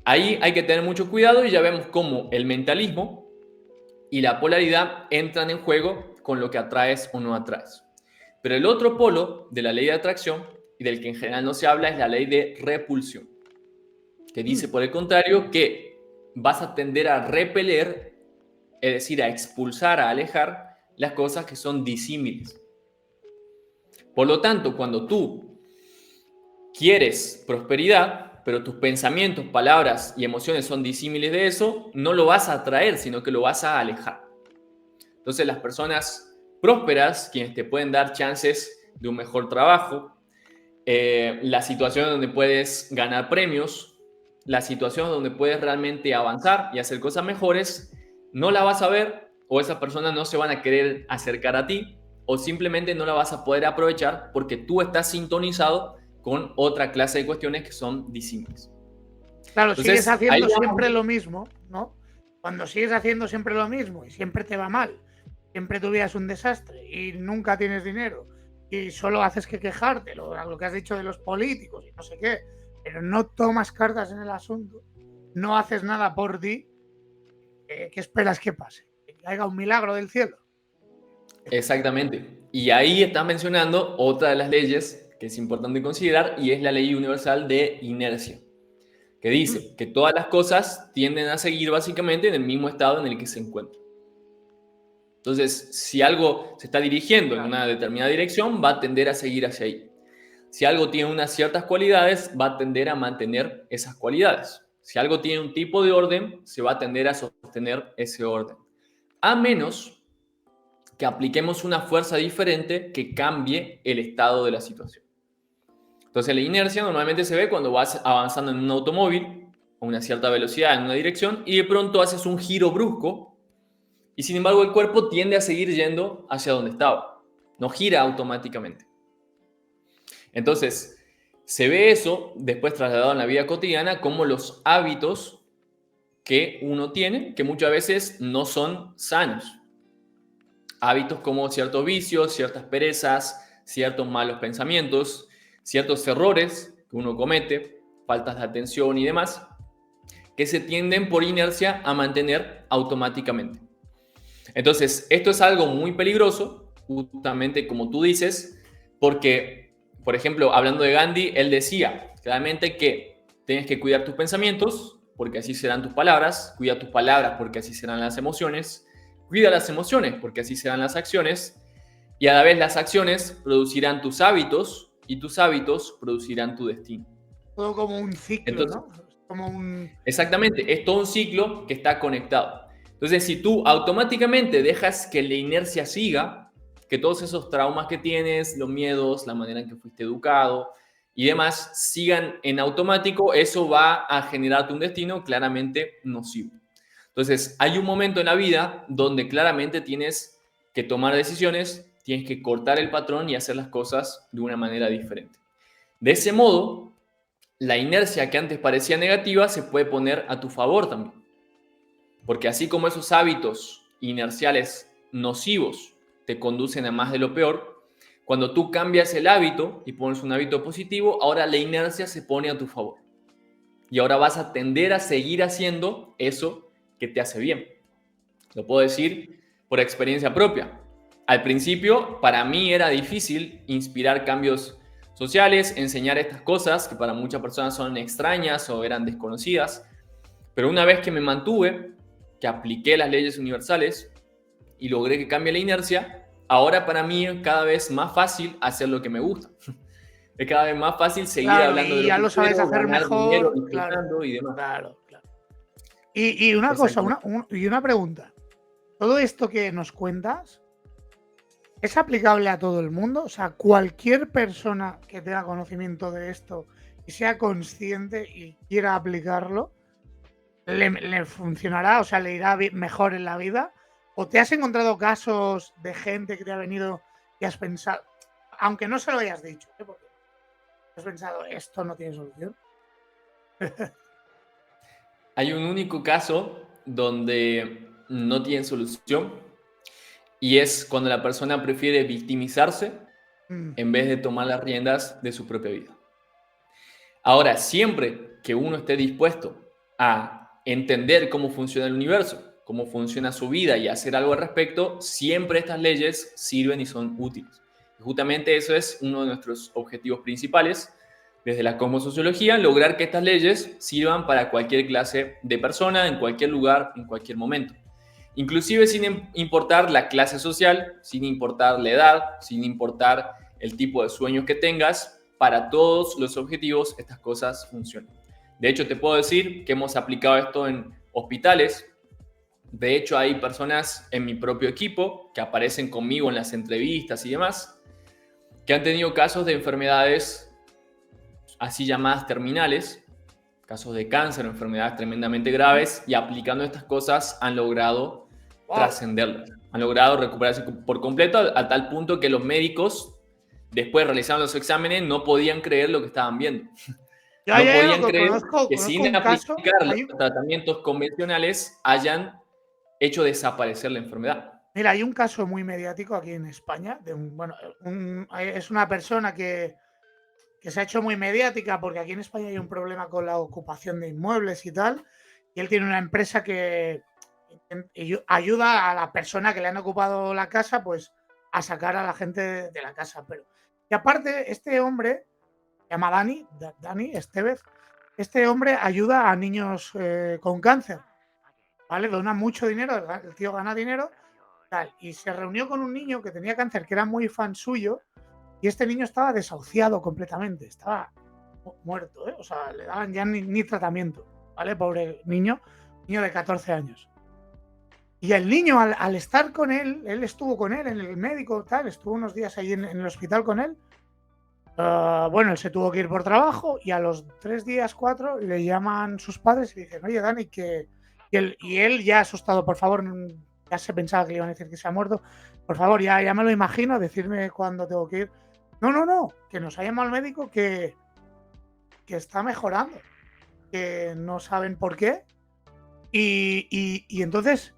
ahí hay que tener mucho cuidado y ya vemos cómo el mentalismo y la polaridad entran en juego con lo que atraes o no atraes. Pero el otro polo de la ley de atracción y del que en general no se habla es la ley de repulsión, que dice por el contrario que vas a tender a repeler, es decir, a expulsar, a alejar las cosas que son disímiles. Por lo tanto, cuando tú quieres prosperidad, pero tus pensamientos, palabras y emociones son disímiles de eso, no lo vas a atraer, sino que lo vas a alejar. Entonces, las personas prósperas, quienes te pueden dar chances de un mejor trabajo, la situación donde puedes ganar premios, la situación donde puedes realmente avanzar y hacer cosas mejores, no la vas a ver o esas personas no se van a querer acercar a ti o simplemente no la vas a poder aprovechar porque tú estás sintonizado con otra clase de cuestiones que son disímiles. Claro, entonces, sigues haciendo siempre lo mismo, ¿no? Cuando sigues haciendo siempre lo mismo y siempre te va mal, siempre tu vida es un desastre y nunca tienes dinero y solo haces que quejarte, lo que has dicho de los políticos y no sé qué, pero no tomas cartas en el asunto, no haces nada por ti, ¿qué esperas que pase? Que caiga un milagro del cielo. Exactamente. Y ahí estás mencionando otra de las leyes que es importante considerar y es la ley universal de inercia, que dice que todas las cosas tienden a seguir básicamente en el mismo estado en el que se encuentran. Entonces, si algo se está dirigiendo en una determinada dirección, va a tender a seguir hacia ahí. Si algo tiene unas ciertas cualidades, va a tender a mantener esas cualidades. Si algo tiene un tipo de orden, se va a tender a sostener ese orden. A menos que apliquemos una fuerza diferente que cambie el estado de la situación. Entonces, la inercia normalmente se ve cuando vas avanzando en un automóvil a una cierta velocidad en una dirección y de pronto haces un giro brusco y sin embargo el cuerpo tiende a seguir yendo hacia donde estaba. No gira automáticamente. Entonces, se ve eso después trasladado en la vida cotidiana como los hábitos que uno tiene, que muchas veces no son sanos. Hábitos como ciertos vicios, ciertas perezas, ciertos malos pensamientos, ciertos errores que uno comete, faltas de atención y demás, que se tienden por inercia a mantener automáticamente. Entonces, esto es algo muy peligroso, justamente como tú dices, porque, por ejemplo, hablando de Gandhi, él decía claramente que tienes que cuidar tus pensamientos, porque así serán tus palabras, cuida tus palabras, porque así serán las emociones, cuida las emociones, porque así serán las acciones, y a la vez las acciones producirán tus hábitos, y tus hábitos producirán tu destino. Todo como un ciclo, entonces, ¿no? Como un... Exactamente, es todo un ciclo que está conectado. Entonces, si tú automáticamente dejas que la inercia siga, que todos esos traumas que tienes, los miedos, la manera en que fuiste educado y demás, sigan en automático, eso va a generarte un destino claramente nocivo. Entonces, hay un momento en la vida donde claramente tienes que tomar decisiones, tienes que cortar el patrón y hacer las cosas de una manera diferente. De ese modo, la inercia que antes parecía negativa se puede poner a tu favor también. Porque así como esos hábitos inerciales nocivos te conducen a más de lo peor, cuando tú cambias el hábito y pones un hábito positivo, ahora la inercia se pone a tu favor. Y ahora vas a tender a seguir haciendo eso que te hace bien. Lo puedo decir por experiencia propia. Al principio, para mí era difícil inspirar cambios sociales, enseñar estas cosas que para muchas personas son extrañas o eran desconocidas. Pero una vez que me mantuve, que apliqué las leyes universales y logré que cambie la inercia, ahora para mí es cada vez más fácil hacer lo que me gusta. Es cada vez más fácil seguir hablando de y ya lo lo que sabes quiero, hacer ganar mejor, dinero, disfrutando y demás. Claro. Y una cosa, y una pregunta. ¿Todo esto que nos cuentas es aplicable a todo el mundo? O sea, cualquier persona que tenga conocimiento de esto y sea consciente y quiera aplicarlo, ¿le funcionará? O sea, ¿le irá mejor en la vida? ¿O te has encontrado casos de gente que te ha venido y has pensado, aunque no se lo hayas dicho, porque has pensado, esto no tiene solución? Hay un único caso donde no tiene solución y es cuando la persona prefiere victimizarse en vez de tomar las riendas de su propia vida. Ahora, siempre que uno esté dispuesto a entender cómo funciona el universo, cómo funciona su vida y hacer algo al respecto, siempre estas leyes sirven y son útiles. Y justamente eso es uno de nuestros objetivos principales desde la cosmosociología, lograr que estas leyes sirvan para cualquier clase de persona, en cualquier lugar, en cualquier momento. Inclusive sin importar la clase social, sin importar la edad, sin importar el tipo de sueños que tengas, para todos los objetivos estas cosas funcionan. De hecho, te puedo decir que hemos aplicado esto en hospitales. De hecho, hay personas en mi propio equipo que aparecen conmigo en las entrevistas y demás, que han tenido casos de enfermedades así llamadas terminales, casos de cáncer o enfermedades tremendamente graves, y aplicando estas cosas han logrado trascenderlas, han logrado recuperarse por completo a tal punto que los médicos, después de realizar los exámenes, no podían creer lo que estaban viendo. No podían creer que sin aplicar los tratamientos convencionales hayan hecho desaparecer la enfermedad. Mira, hay un caso muy mediático aquí en España, es una persona que se ha hecho muy mediática porque aquí en España hay un problema con la ocupación de inmuebles y tal, y él tiene una empresa que ayuda a la persona que le han ocupado la casa, pues a sacar a la gente de la casa. Y aparte, este hombre, se llama Dani Estevez, este hombre ayuda a niños con cáncer, ¿vale? Dona mucho dinero, el tío gana dinero, tal, y se reunió con un niño que tenía cáncer, que era muy fan suyo, y este niño estaba desahuciado completamente, estaba muerto, ¿eh? O sea, le daban ya ni tratamiento, ¿vale? Pobre niño de 14 años. Y el niño, al estar con él estuvo con él en el médico, tal, estuvo unos días ahí en el hospital con él. Bueno, él se tuvo que ir por trabajo y a los 3 días, 4, le llaman sus padres y dicen, oye, Dani, y él ya asustado, por favor, ya se pensaba que le iban a decir que se ha muerto, por favor, ya me lo imagino, decirme cuándo tengo que ir. No, que nos ha llamado el médico que está mejorando, que no saben por qué. Y entonces,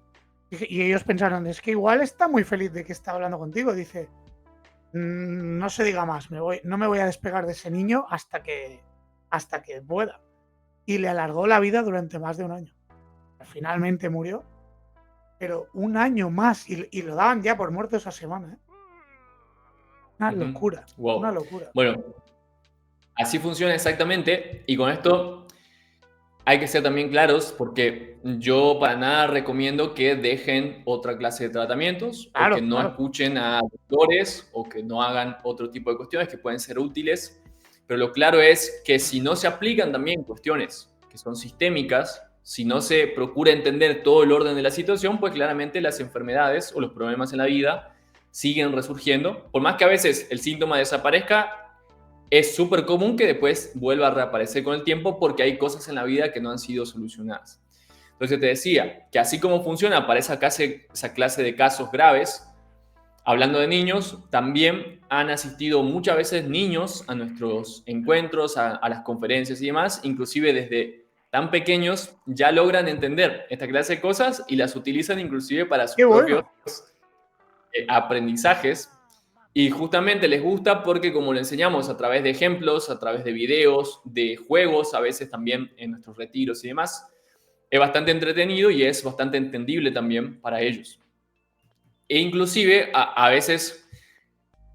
y ellos pensaron, es que igual está muy feliz de que está hablando contigo. Dice, no se diga más, no me voy a despegar de ese niño hasta que pueda. Y le alargó la vida durante más de un año. Finalmente murió, pero un año más, y lo daban ya por muerto esa semana, ¿eh? Una locura, wow. Una locura. Bueno, así funciona exactamente, y con esto hay que ser también claros, porque yo para nada recomiendo que dejen otra clase de tratamientos, o que no escuchen a doctores, o que no hagan otro tipo de cuestiones que pueden ser útiles, pero lo claro es que si no se aplican también cuestiones que son sistémicas, si no se procura entender todo el orden de la situación, pues claramente las enfermedades o los problemas en la vida siguen resurgiendo. Por más que a veces el síntoma desaparezca, es súper común que después vuelva a reaparecer con el tiempo porque hay cosas en la vida que no han sido solucionadas. Entonces te decía que así como funciona para esa clase de casos graves, hablando de niños, también han asistido muchas veces niños a nuestros encuentros, a las conferencias y demás, inclusive desde tan pequeños ya logran entender esta clase de cosas y las utilizan inclusive para sus ¡Qué propios bueno! aprendizajes. Y justamente les gusta porque como lo enseñamos a través de ejemplos, a través de videos, de juegos, a veces también en nuestros retiros y demás, es bastante entretenido y es bastante entendible también para ellos. E inclusive a veces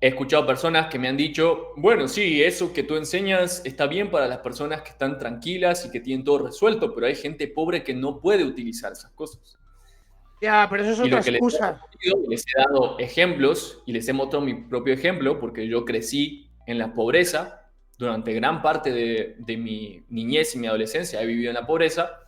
he escuchado personas que me han dicho, bueno, sí, eso que tú enseñas está bien para las personas que están tranquilas y que tienen todo resuelto, pero hay gente pobre que no puede utilizar esas cosas. Ya, pero eso es Y otra lo que les he excusa. respondido, les he dado ejemplos y les he mostrado mi propio ejemplo, porque yo crecí en la pobreza durante gran parte de mi niñez y mi adolescencia, he vivido en la pobreza,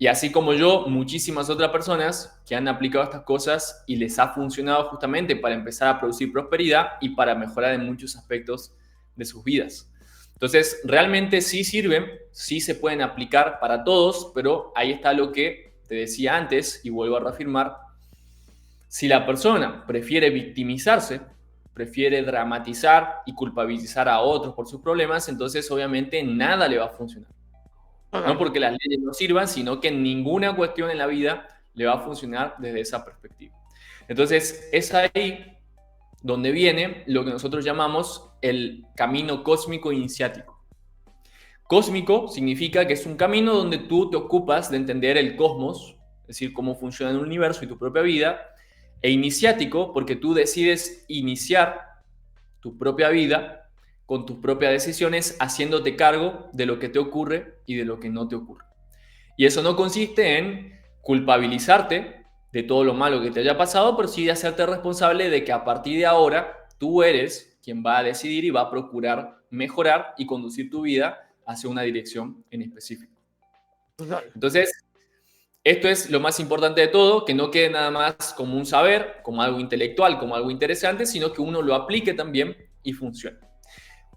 y así como yo, muchísimas otras personas que han aplicado estas cosas y les ha funcionado justamente para empezar a producir prosperidad y para mejorar en muchos aspectos de sus vidas. Entonces, realmente sí sirven, sí se pueden aplicar para todos, pero ahí está lo que te decía antes y vuelvo a reafirmar. Si la persona prefiere victimizarse, prefiere dramatizar y culpabilizar a otros por sus problemas, entonces obviamente nada le va a funcionar. No porque las leyes no sirvan, sino que ninguna cuestión en la vida le va a funcionar desde esa perspectiva. Entonces, es ahí donde viene lo que nosotros llamamos el camino cósmico iniciático. Cósmico significa que es un camino donde tú te ocupas de entender el cosmos, es decir, cómo funciona el universo y tu propia vida, e iniciático porque tú decides iniciar tu propia vida con tus propias decisiones, haciéndote cargo de lo que te ocurre y de lo que no te ocurre. Y eso no consiste en culpabilizarte de todo lo malo que te haya pasado, pero sí de hacerte responsable de que a partir de ahora tú eres quien va a decidir y va a procurar mejorar y conducir tu vida hacia una dirección en específico. Entonces, esto es lo más importante de todo, que no quede nada más como un saber, como algo intelectual, como algo interesante, sino que uno lo aplique también y funcione.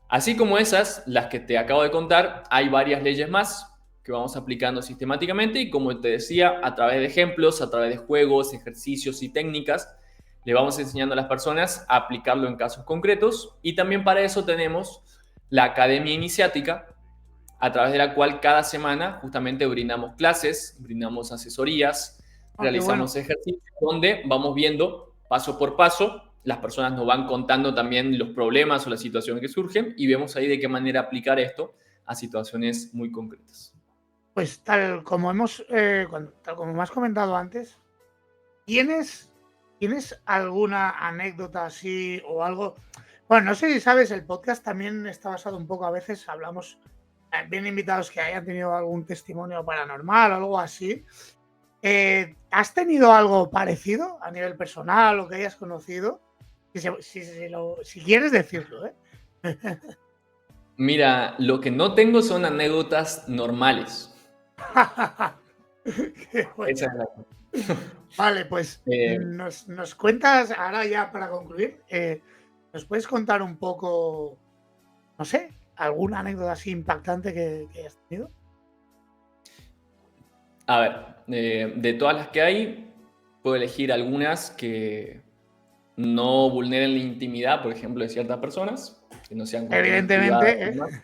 Así como esas, las que te acabo de contar, hay varias leyes más que vamos aplicando sistemáticamente y como te decía, a través de ejemplos, a través de juegos, ejercicios y técnicas, le vamos enseñando a las personas a aplicarlo en casos concretos y también para eso tenemos la Academia Iniciática, a través de la cual cada semana justamente brindamos clases, brindamos asesorías, realizamos ejercicios donde vamos viendo paso por paso. Las personas nos van contando también los problemas o las situaciones que surgen y vemos ahí de qué manera aplicar esto a situaciones muy concretas. Pues tal como me has comentado antes, ¿tienes alguna anécdota así o algo? Bueno, no sé si sabes, el podcast también está basado un poco, a veces hablamos, bien invitados que hayan tenido algún testimonio paranormal o algo así. ¿Has tenido algo parecido a nivel personal o que hayas conocido? Si quieres decirlo, ¿eh? Mira, lo que no tengo son anécdotas normales. Qué bueno. Esa es la... Vale, pues nos cuentas, ahora ya para concluir, ¿nos puedes contar un poco, no sé, alguna anécdota así impactante que hayas tenido? A ver, de todas las que hay, puedo elegir algunas que no vulneren la intimidad, por ejemplo, de ciertas personas, que no sean cuestiones privadas y Evidentemente, demás.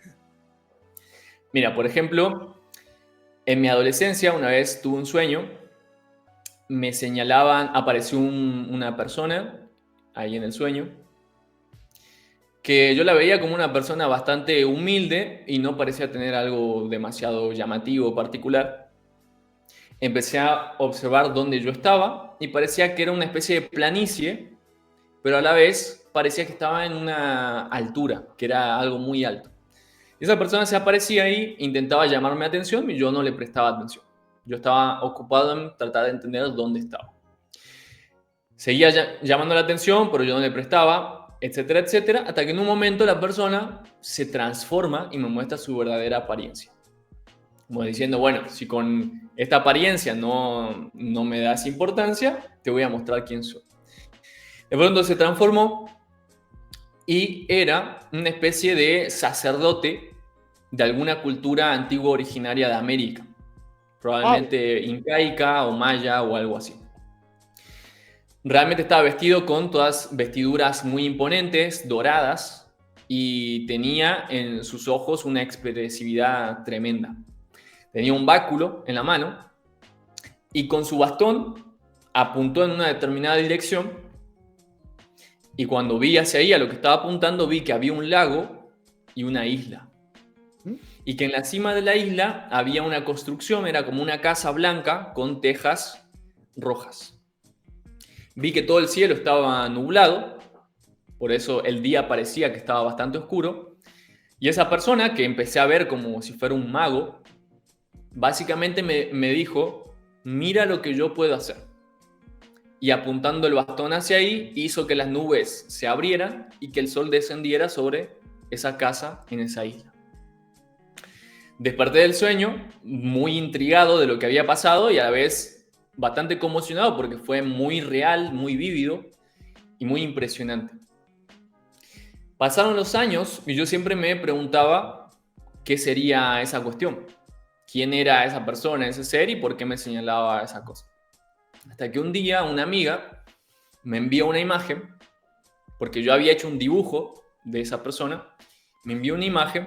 Mira, por ejemplo, en mi adolescencia una vez tuve un sueño, me señalaban, apareció una persona ahí en el sueño, que yo la veía como una persona bastante humilde y no parecía tener algo demasiado llamativo o particular. Empecé a observar dónde yo estaba y parecía que era una especie de planicie, pero a la vez parecía que estaba en una altura, que era algo muy alto. Y esa persona se aparecía ahí, intentaba llamarme atención y yo no le prestaba atención. Yo estaba ocupado en tratar de entender dónde estaba. Seguía llamando la atención, pero yo no le prestaba, etcétera, etcétera, hasta que en un momento la persona se transforma y me muestra su verdadera apariencia. Como diciendo, bueno, si con esta apariencia no me das importancia, te voy a mostrar quién soy. De pronto se transformó y era una especie de sacerdote de alguna cultura antigua originaria de América. probablemente incaica o maya o algo así. Realmente estaba vestido con todas vestiduras muy imponentes, doradas, y tenía en sus ojos una expresividad tremenda. Tenía un báculo en la mano y con su bastón apuntó en una determinada dirección, y cuando vi hacia ahí, a lo que estaba apuntando, vi que había un lago y una isla. Y que en la cima de la isla había una construcción, era como una casa blanca con tejas rojas. Vi que todo el cielo estaba nublado, por eso el día parecía que estaba bastante oscuro. Y esa persona, que empecé a ver como si fuera un mago, básicamente me dijo: mira lo que yo puedo hacer. Y apuntando el bastón hacia ahí, hizo que las nubes se abrieran y que el sol descendiera sobre esa casa en esa isla. Desperté del sueño, muy intrigado de lo que había pasado y a la vez bastante conmocionado porque fue muy real, muy vívido y muy impresionante. Pasaron los años y yo siempre me preguntaba qué sería esa cuestión. ¿Quién era esa persona, ese ser, y por qué me señalaba esa cosa? Hasta que un día una amiga me envió una imagen, porque yo había hecho un dibujo de esa persona. Me envió una imagen,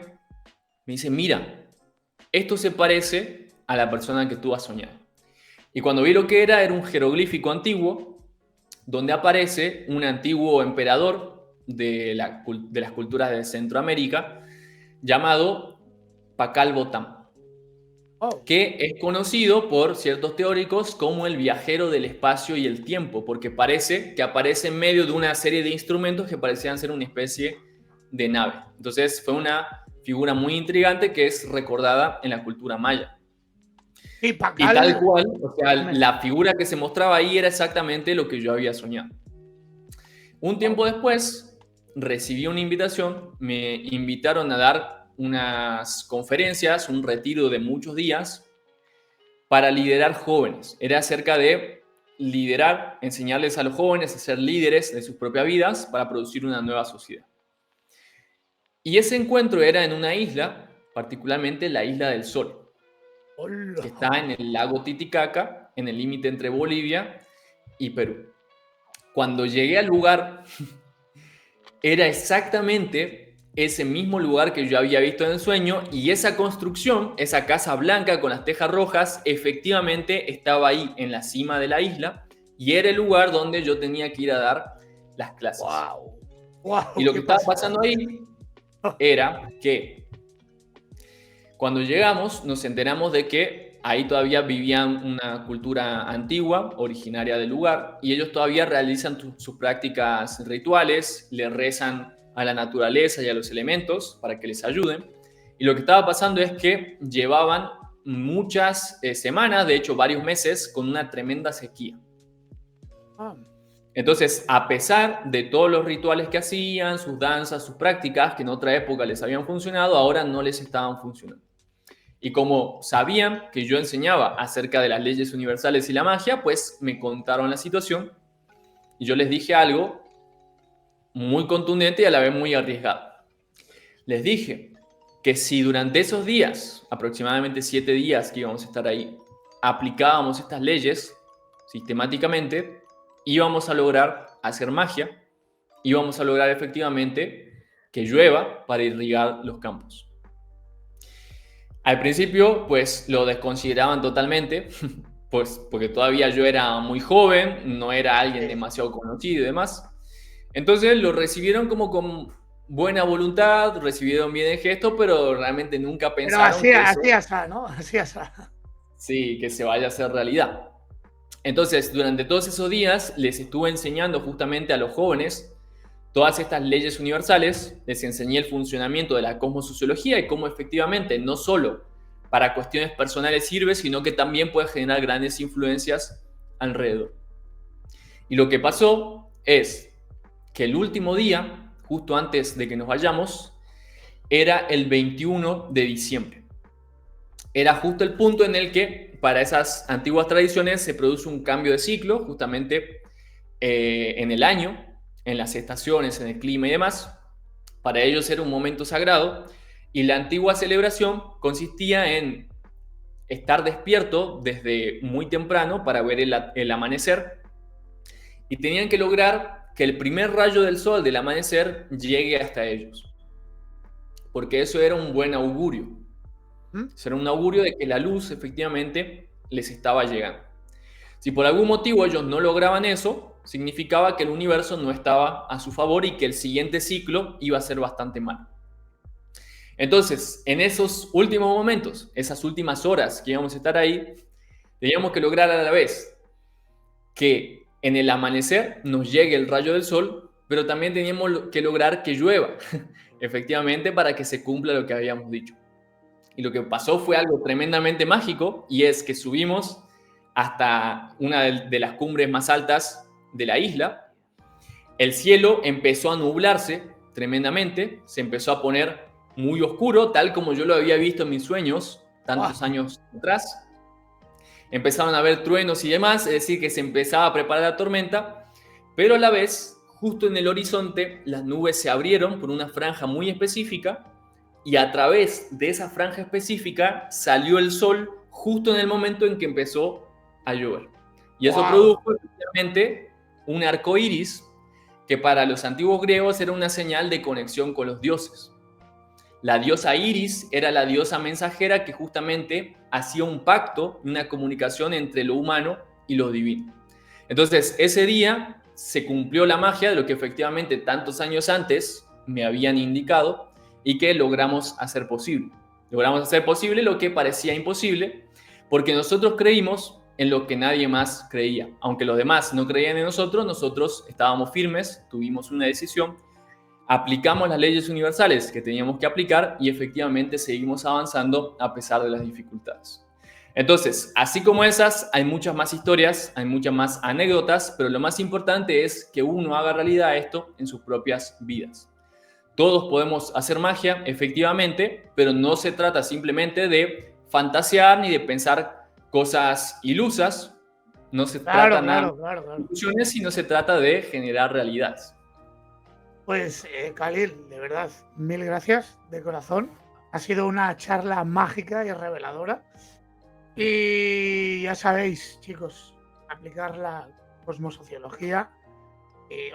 me dice: mira, esto se parece a la persona que tú has soñado. Y cuando vi lo que era un jeroglífico antiguo, donde aparece un antiguo emperador de las culturas de Centroamérica, llamado Pakal Botán, que es conocido por ciertos teóricos como el viajero del espacio y el tiempo, porque parece que aparece en medio de una serie de instrumentos que parecían ser una especie de nave. Entonces fue una figura muy intrigante que es recordada en la cultura maya. Y Y tal cual, o sea, la figura que se mostraba ahí era exactamente lo que yo había soñado. Un tiempo después recibí una invitación, me invitaron a dar unas conferencias, un retiro de muchos días para liderar jóvenes. Era acerca de liderar, enseñarles a los jóvenes a ser líderes de sus propias vidas para producir una nueva sociedad. Y ese encuentro era en una isla, particularmente la Isla del Sol, que está en el lago Titicaca, en el límite entre Bolivia y Perú. Cuando llegué al lugar, era exactamente ese mismo lugar que yo había visto en el sueño, y esa construcción, esa casa blanca con las tejas rojas, efectivamente estaba ahí en la cima de la isla, y era el lugar donde yo tenía que ir a dar las clases. Wow, y lo que estaba pasando ahí era que cuando llegamos nos enteramos de que ahí todavía vivían una cultura antigua, originaria del lugar, y ellos todavía realizan sus prácticas rituales, le rezan a la naturaleza y a los elementos para que les ayuden. Y lo que estaba pasando es que llevaban muchas semanas, de hecho varios meses, con una tremenda sequía. Entonces, a pesar de todos los rituales que hacían, sus danzas, sus prácticas, que en otra época les habían funcionado, ahora no les estaban funcionando. Y como sabían que yo enseñaba acerca de las leyes universales y la magia, pues me contaron la situación y yo les dije algo muy contundente y a la vez muy arriesgado. Les dije que si durante esos días, aproximadamente 7 días que íbamos a estar ahí, aplicábamos estas leyes sistemáticamente, íbamos a lograr hacer magia, íbamos a lograr efectivamente que llueva para irrigar los campos. Al principio, pues lo desconsideraban totalmente, pues porque todavía yo era muy joven, no era alguien demasiado conocido y demás. Entonces lo recibieron como con buena voluntad, recibieron bien el gesto, pero realmente nunca pensaron que sí, que se vaya a hacer realidad. Entonces, durante todos esos días les estuve enseñando justamente a los jóvenes todas estas leyes universales, les enseñé el funcionamiento de la cosmosociología y cómo efectivamente no solo para cuestiones personales sirve, sino que también puede generar grandes influencias alrededor. Y lo que pasó es que el último día, justo antes de que nos vayamos, era el 21 de diciembre. Era justo el punto en el que para esas antiguas tradiciones se produce un cambio de ciclo, justamente en el año, en las estaciones, en el clima y demás. Para ellos era un momento sagrado y la antigua celebración consistía en estar despierto desde muy temprano para ver el amanecer y tenían que lograr que el primer rayo del sol del amanecer llegue hasta ellos, porque eso era un buen augurio. Eso era un augurio de que la luz efectivamente les estaba llegando. Si por algún motivo ellos no lograban eso, significaba que el universo no estaba a su favor y que el siguiente ciclo iba a ser bastante malo. Entonces, en esos últimos momentos, esas últimas horas que íbamos a estar ahí, teníamos que lograr a la vez que en el amanecer nos llegue el rayo del sol, pero también teníamos que lograr que llueva, efectivamente, para que se cumpla lo que habíamos dicho. Y lo que pasó fue algo tremendamente mágico, y es que subimos hasta una de las cumbres más altas de la isla. El cielo empezó a nublarse tremendamente, se empezó a poner muy oscuro, tal como yo lo había visto en mis sueños tantos años atrás. Empezaron a haber truenos y demás, es decir, que se empezaba a preparar la tormenta, pero a la vez, justo en el horizonte, las nubes se abrieron por una franja muy específica y a través de esa franja específica salió el sol justo en el momento en que empezó a llover. Y eso produjo efectivamente un arco iris que para los antiguos griegos era una señal de conexión con los dioses. La diosa Iris era la diosa mensajera que justamente hacía un pacto, una comunicación entre lo humano y lo divino. Entonces, ese día se cumplió la magia de lo que efectivamente tantos años antes me habían indicado y que logramos hacer posible. Logramos hacer posible lo que parecía imposible porque nosotros creímos en lo que nadie más creía. Aunque los demás no creían en nosotros, nosotros estábamos firmes, tuvimos una decisión, aplicamos las leyes universales que teníamos que aplicar y efectivamente seguimos avanzando a pesar de las dificultades. Entonces, así como esas, hay muchas más historias, hay muchas más anécdotas, pero lo más importante es que uno haga realidad esto en sus propias vidas. Todos podemos hacer magia, efectivamente, pero no se trata simplemente de fantasear ni de pensar cosas ilusas. No se trata nada de ilusiones, sino se trata de generar realidades. Pues, Khalil, de verdad, mil gracias de corazón. Ha sido una charla mágica y reveladora. Y ya sabéis, chicos, aplicar la cosmosociología.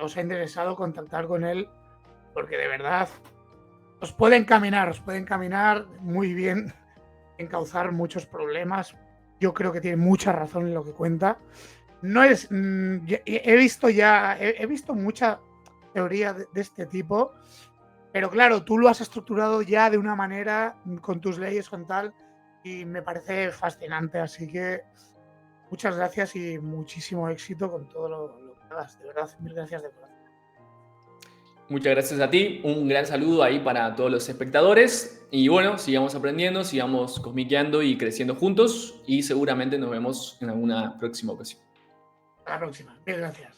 Os ha interesado contactar con él porque de verdad os puede encaminar muy bien, encauzar muchos problemas. Yo creo que tiene mucha razón en lo que cuenta. No es, he visto mucha teoría de este tipo, pero claro, tú lo has estructurado ya de una manera con tus leyes, con tal, y me parece fascinante, así que muchas gracias y muchísimo éxito con todo lo que hagas, de verdad, mil gracias de corazón. Muchas gracias a ti, un gran saludo ahí para todos los espectadores y bueno, sigamos aprendiendo, sigamos cosmiqueando y creciendo juntos y seguramente nos vemos en alguna próxima ocasión. Hasta la próxima, mil gracias.